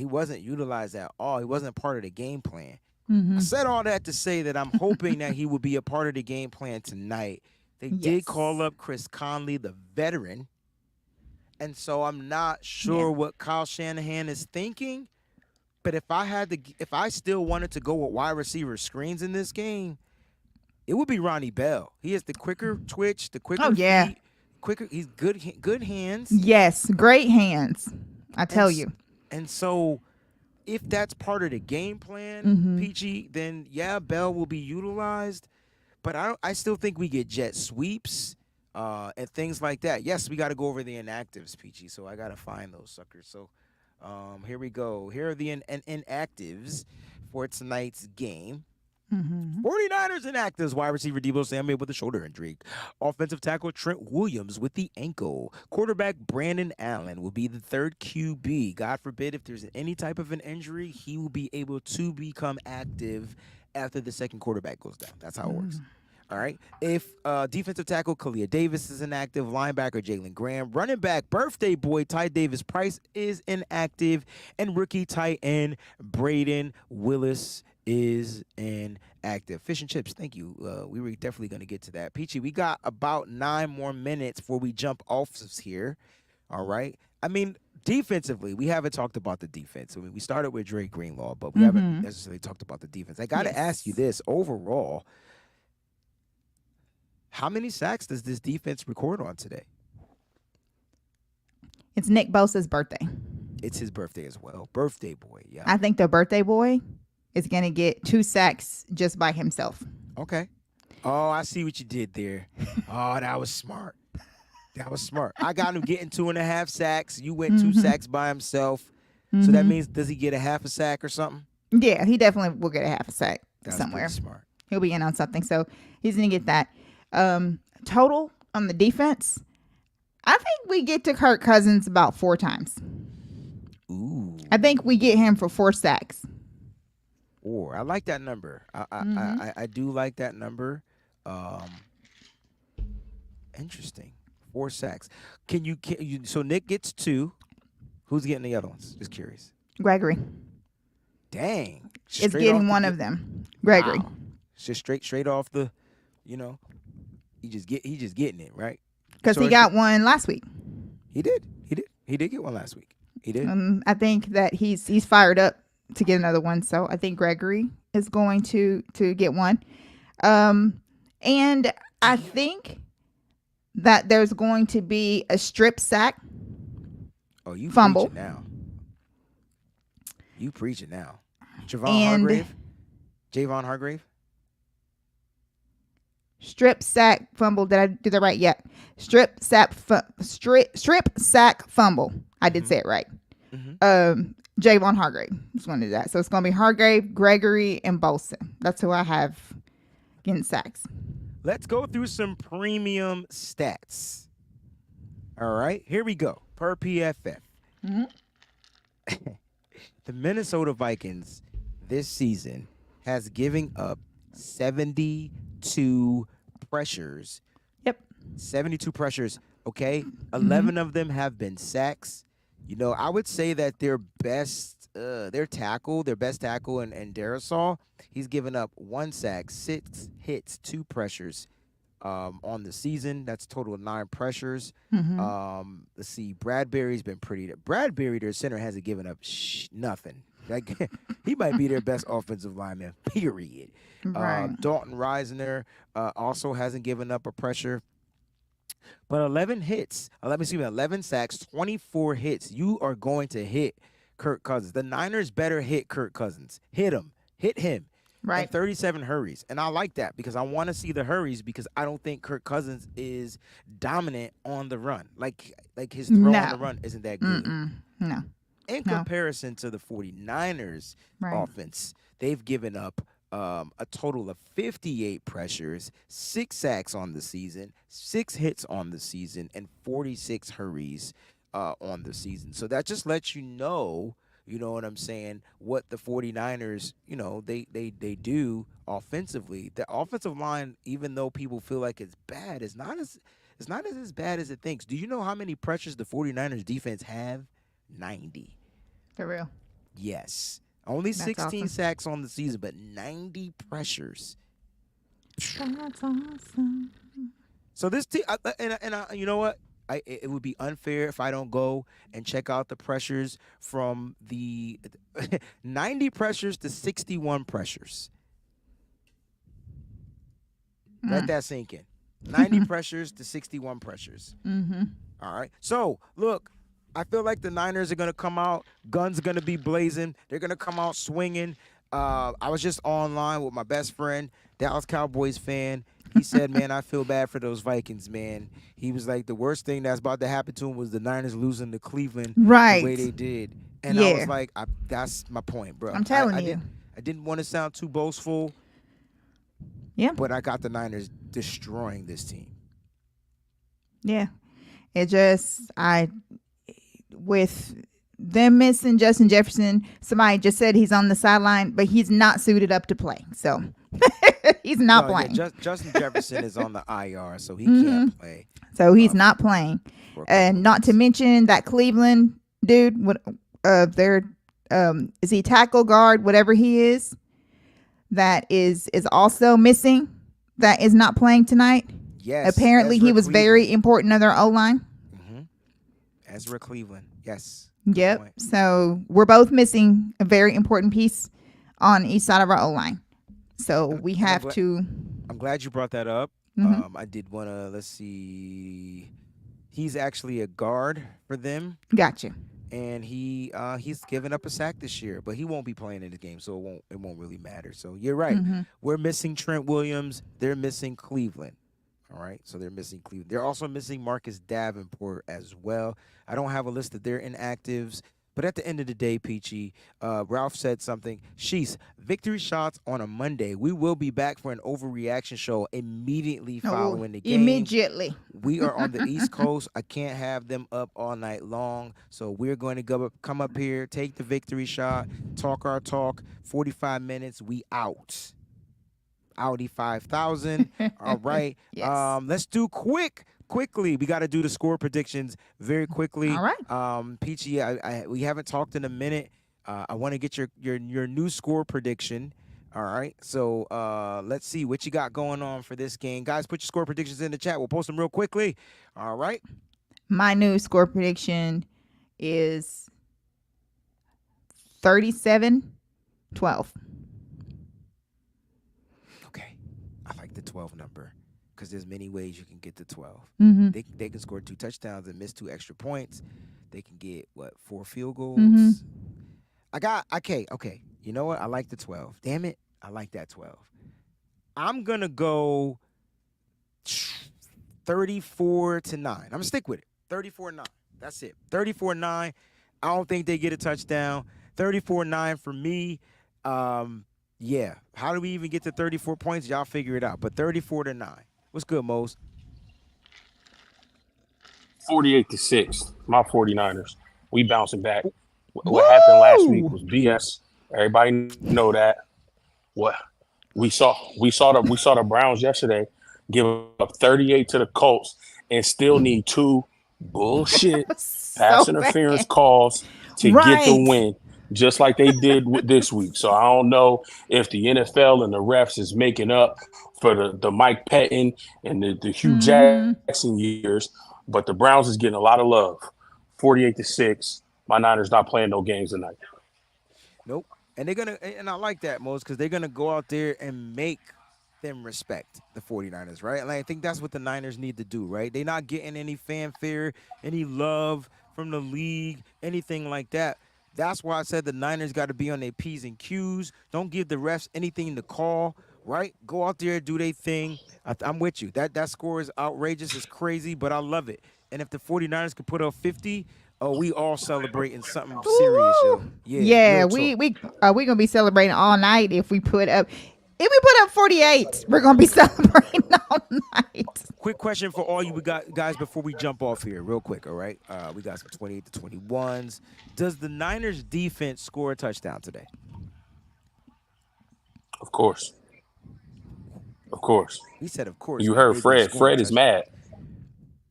wasn't utilized at all. He wasn't part of the game plan. I said all that to say that I'm hoping that he will be a part of the game plan tonight. They did call up Chris Conley, the veteran, And so I'm not sure what Kyle Shanahan is thinking. But if I still wanted to go with wide receiver screens in this game, it would be Ronnie Bell. He has the quicker twitch, the quicker feet, quicker. He's good hands. Yes, great hands. I tell you. And so, if that's part of the game plan, Peachy, then Bell will be utilized. But I still think we get jet sweeps and things like that. Yes, we got to go over the inactives, Peachy. So I got to find those suckers. So here we go. Here are the inactives for tonight's game. 49ers inactives. Wide receiver Deebo Samuel with a shoulder injury. Offensive tackle Trent Williams with the ankle. Quarterback Brandon Allen will be the third QB. God forbid if there's any type of an injury, he will be able to become active after the second quarterback goes down. That's how it works. All right. If defensive tackle Kalia Davis is inactive, linebacker Jalen Graham, running back birthday boy Ty Davis Price is inactive, and rookie tight end Braden Willis is inactive. Fish and chips, thank you. We were definitely going to get to that. Peachy, we got about 9 more minutes before we jump off here. All right. I mean, defensively, we haven't talked about the defense. I mean, we started with Dre Greenlaw, but we haven't necessarily talked about the defense. I got to ask you this. Overall, how many sacks does this defense record on today? It's Nick Bosa's birthday. It's his birthday as well. Birthday boy, yeah. I think the birthday boy is going to get 2 sacks just by himself. Okay. Oh, I see what you did there. Oh, that was smart. That was smart. I got him getting 2.5 sacks. You went 2 sacks by himself. So that means, does he get a half a sack or something? Yeah, he definitely will get a half a sack somewhere. That's smart. He'll be in on something. So he's going to get that. Total on the defense, I think we get to Kirk Cousins about 4 times. Ooh. I think we get him for 4 sacks. Or I like that number. I do like that number. Interesting. 4 sacks. Can you so Nick gets 2. Who's getting the other ones? Just curious. Gregory. Dang. It's getting one of them. Gregory. Wow. Just straight off the, he just getting it, right? Because he got one last week. He did get one last week. He did. I think that he's fired up to get another one. So I think Gregory is going to get one. And I think that there's going to be a strip sack. Oh, you fumble preaching now. You preaching now. Javon Hargrave. Strip sack fumble. Did I do that right? Yeah. Strip sack fumble. I did say it right. Javon Hargrave is going to do that. So it's going to be Hargrave, Gregory, and Bosa. That's who I have getting sacks. Let's go through some premium stats. All right, here we go. Per PFF. The Minnesota Vikings this season has given up 72 pressures. Yep. 72 pressures, okay? 11 of them have been sacks. I would say that their best tackle, and Darisaw, he's given up 1 sack, 6 hits, 2 pressures on the season. That's a total of 9 pressures. Let's see. Bradbury's been pretty. Bradbury, their center, hasn't given up nothing. Like, he might be their best offensive lineman, period. Right. Dalton Reisner also hasn't given up a pressure. But 11 sacks, 24 hits. You are going to hit Kirk Cousins. The Niners better hit Kirk Cousins. Hit him. Right. And 37 hurries. And I like that because I want to see the hurries because I don't think Kirk Cousins is dominant on the run. Like his throw on the run isn't that good. No. In comparison to the 49ers offense, they've given up a total of 58 pressures, 6 sacks on the season, 6 hits on the season, and 46 hurries on the season. So that just lets you know what I'm saying, what the 49ers, they do offensively. The offensive line, even though people feel like it's bad, it's not as bad as it thinks. Do you know how many pressures the 49ers defense have? 90. For real? Yes. Only That's 16 awesome. sacks on the season, but 90 pressures. That's awesome. So this team, and you know what? it would be unfair if I don't go and check out the pressures from the 90 pressures to 61 pressures. Let that sink in. 90 pressures to 61 pressures. Mm-hmm. All right. So, look, I feel like the Niners are going to come out. Guns are going to be blazing. They're going to come out swinging. I was just online with my best friend, Dallas Cowboys fan. He said, man, I feel bad for those Vikings, man. He was like, the worst thing that's about to happen to him was the Niners losing to Cleveland the way they did. And I was like, that's my point, bro. I'm telling you. I didn't want to sound too boastful. Yeah. But I got the Niners destroying this team. Yeah. It just, with them missing Justin Jefferson, somebody just said he's on the sideline, but he's not suited up to play. So he's not playing. Yeah, Justin Jefferson is on the IR, so he can't play. So he's not playing. And not to mention that Cleveland dude, is he tackle guard, whatever he is, that is also missing, that is not playing tonight. Yes. Apparently he was very important to their O-line. Mm-hmm. Ezra Cleveland. Yes. Yep. So we're both missing a very important piece on each side of our O-line. So we have to. I'm glad you brought that up. Mm-hmm. I did want to, let's see. He's actually a guard for them. Gotcha. And he's given up a sack this year, but he won't be playing in the game, so it won't really matter. So you're right. Mm-hmm. We're missing Trent Williams. They're missing Cleveland. All right, so they're missing Cleveland. They're also missing Marcus Davenport as well. I don't have a list of their inactives, but at the end of the day, Peachy, Ralph said something. Sheesh, victory shots on a Monday. We will be back for an overreaction show immediately following the game. Immediately. We are on the East Coast. I can't have them up all night long, so we're going to come up here, take the victory shot, talk our talk. 45 minutes, we out. Audi 5000. All right. Yes. Let's do quickly. We got to do the score predictions very quickly. All right. Peachy, we haven't talked in a minute. I want to get your new score prediction. All right. So let's see what you got going on for this game. Guys, put your score predictions in the chat. We'll post them real quickly. All right. My new score prediction is 37-12. I like the 12 number because there's many ways you can get to 12. Mm-hmm. They can score 2 touchdowns and miss 2 extra points. They can get, 4 field goals? Mm-hmm. Okay. You know what? I like the 12. Damn it. I like that 12. I'm going to go 34-9. I'm going to stick with it. 34-9. That's it. 34-9. I don't think they get a touchdown. 34-9 for me. Yeah. How do we even get to 34 points? Y'all figure it out. But 34-9. What's good, Mose? 48-6. My 49ers. We bouncing back. What happened last week was BS. Everybody know that. What we saw the Browns yesterday give up 38 to the Colts and still need 2 bullshit pass interference calls to get the win. Just like they did with this week. So I don't know if the NFL and the refs is making up for the Mike Pettin and the Hugh Jackson years, but the Browns is getting a lot of love. 48-6. My Niners not playing no games tonight. Nope. And I like that, Mose, because they're gonna go out there and make them respect the 49ers, right? And I think that's what the Niners need to do, right? They're not getting any fanfare, any love from the league, anything like that. That's why I said the Niners got to be on their P's and Q's. Don't give the refs anything to call, right? Go out there, do their thing. I'm with you. That score is outrageous. It's crazy, but I love it. And if the 49ers could put up 50, we all celebrating something serious, yo. Yeah, we going to be celebrating all night if we put up. If we put up 48, we're going to be celebrating all night. Quick question for all you guys before we jump off here real quick, all right? We got some 28-21s. Does the Niners defense score a touchdown today? Of course. He said of course. You heard Fred. Fred is mad.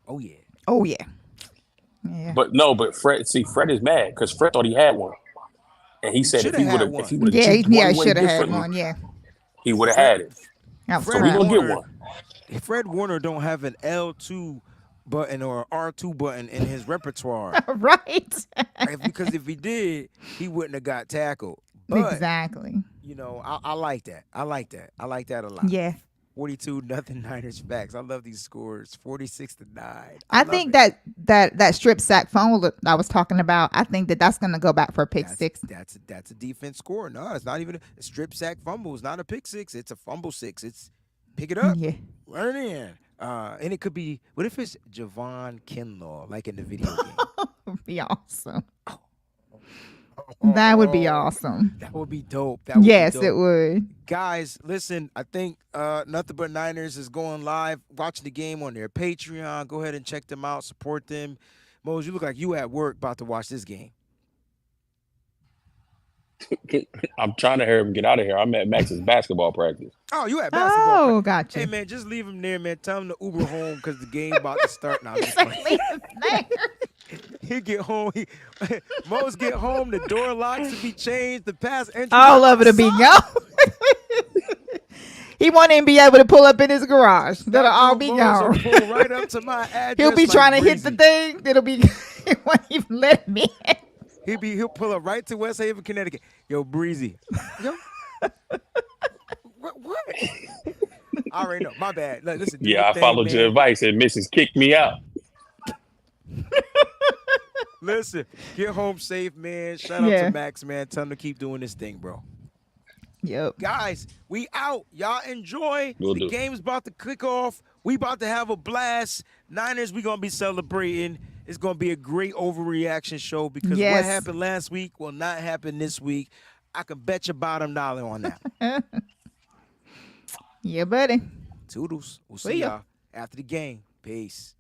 Oh, yeah. Oh, yeah. Yeah. But Fred is mad because Fred thought he had one. And he said if he would have should have had one, yeah. He would have had it. So we're going to get one. Fred Warner don't have an L2 button or R2 button in his repertoire. Right. Because if he did, he wouldn't have got tackled. But, Exactly. you know, I like that. I like that a lot. Yeah. 42-0 Niners facts. I love these scores. 46-9. I love think it. that strip sack fumble that I was talking about, I think that's going to go back for a pick six. That's a defense score. No, it's not even a strip sack fumble. It's not a pick six. It's a fumble six. It's pick it up. Yeah. Run it in. And it could be, what if it's Javon Kinlaw, like in the video game? Would be awesome. That would be awesome. That would be dope. Yes, it would. Guys, listen, I think Nothing But Niners is going live, watching the game on their Patreon. Go ahead and check them out, support them. Mose, you look like you at work about to watch this game. I'm trying to hear him get out of here. I'm at Max's basketball practice. Oh, you at basketball? Oh, gotcha. Hey, man, just leave him there, man. Tell him to Uber home because the game about to start now. Leave him there. He get home. Mose get home. The door locks to be changed. The pass entry. All of it'll be gone. He won't even be able to pull up in his garage. That'll all be gone. Pull right up to my address. He'll be like trying to Breezy. hit the thing. It'll be. He won't even let me in. He'll pull up right to West Haven, Connecticut. Yo, Breezy. Yo. What? I already know. My bad. Look, listen, do Yeah, your I thing, followed man. your advice and Mrs. kicked me out. Listen, get home safe, man. Shout out to Max, man. Tell him to keep doing this thing, bro. Yep. Guys, we out. Y'all enjoy. Will The do. game's about to kick off. We about to have a blast. Niners, we going to be celebrating. It's going to be a great overreaction show because what Yes. happened last week will not happen this week. I can bet your bottom dollar on that. Yeah, buddy. Toodles. We'll See see ya. y'all after the game. Peace.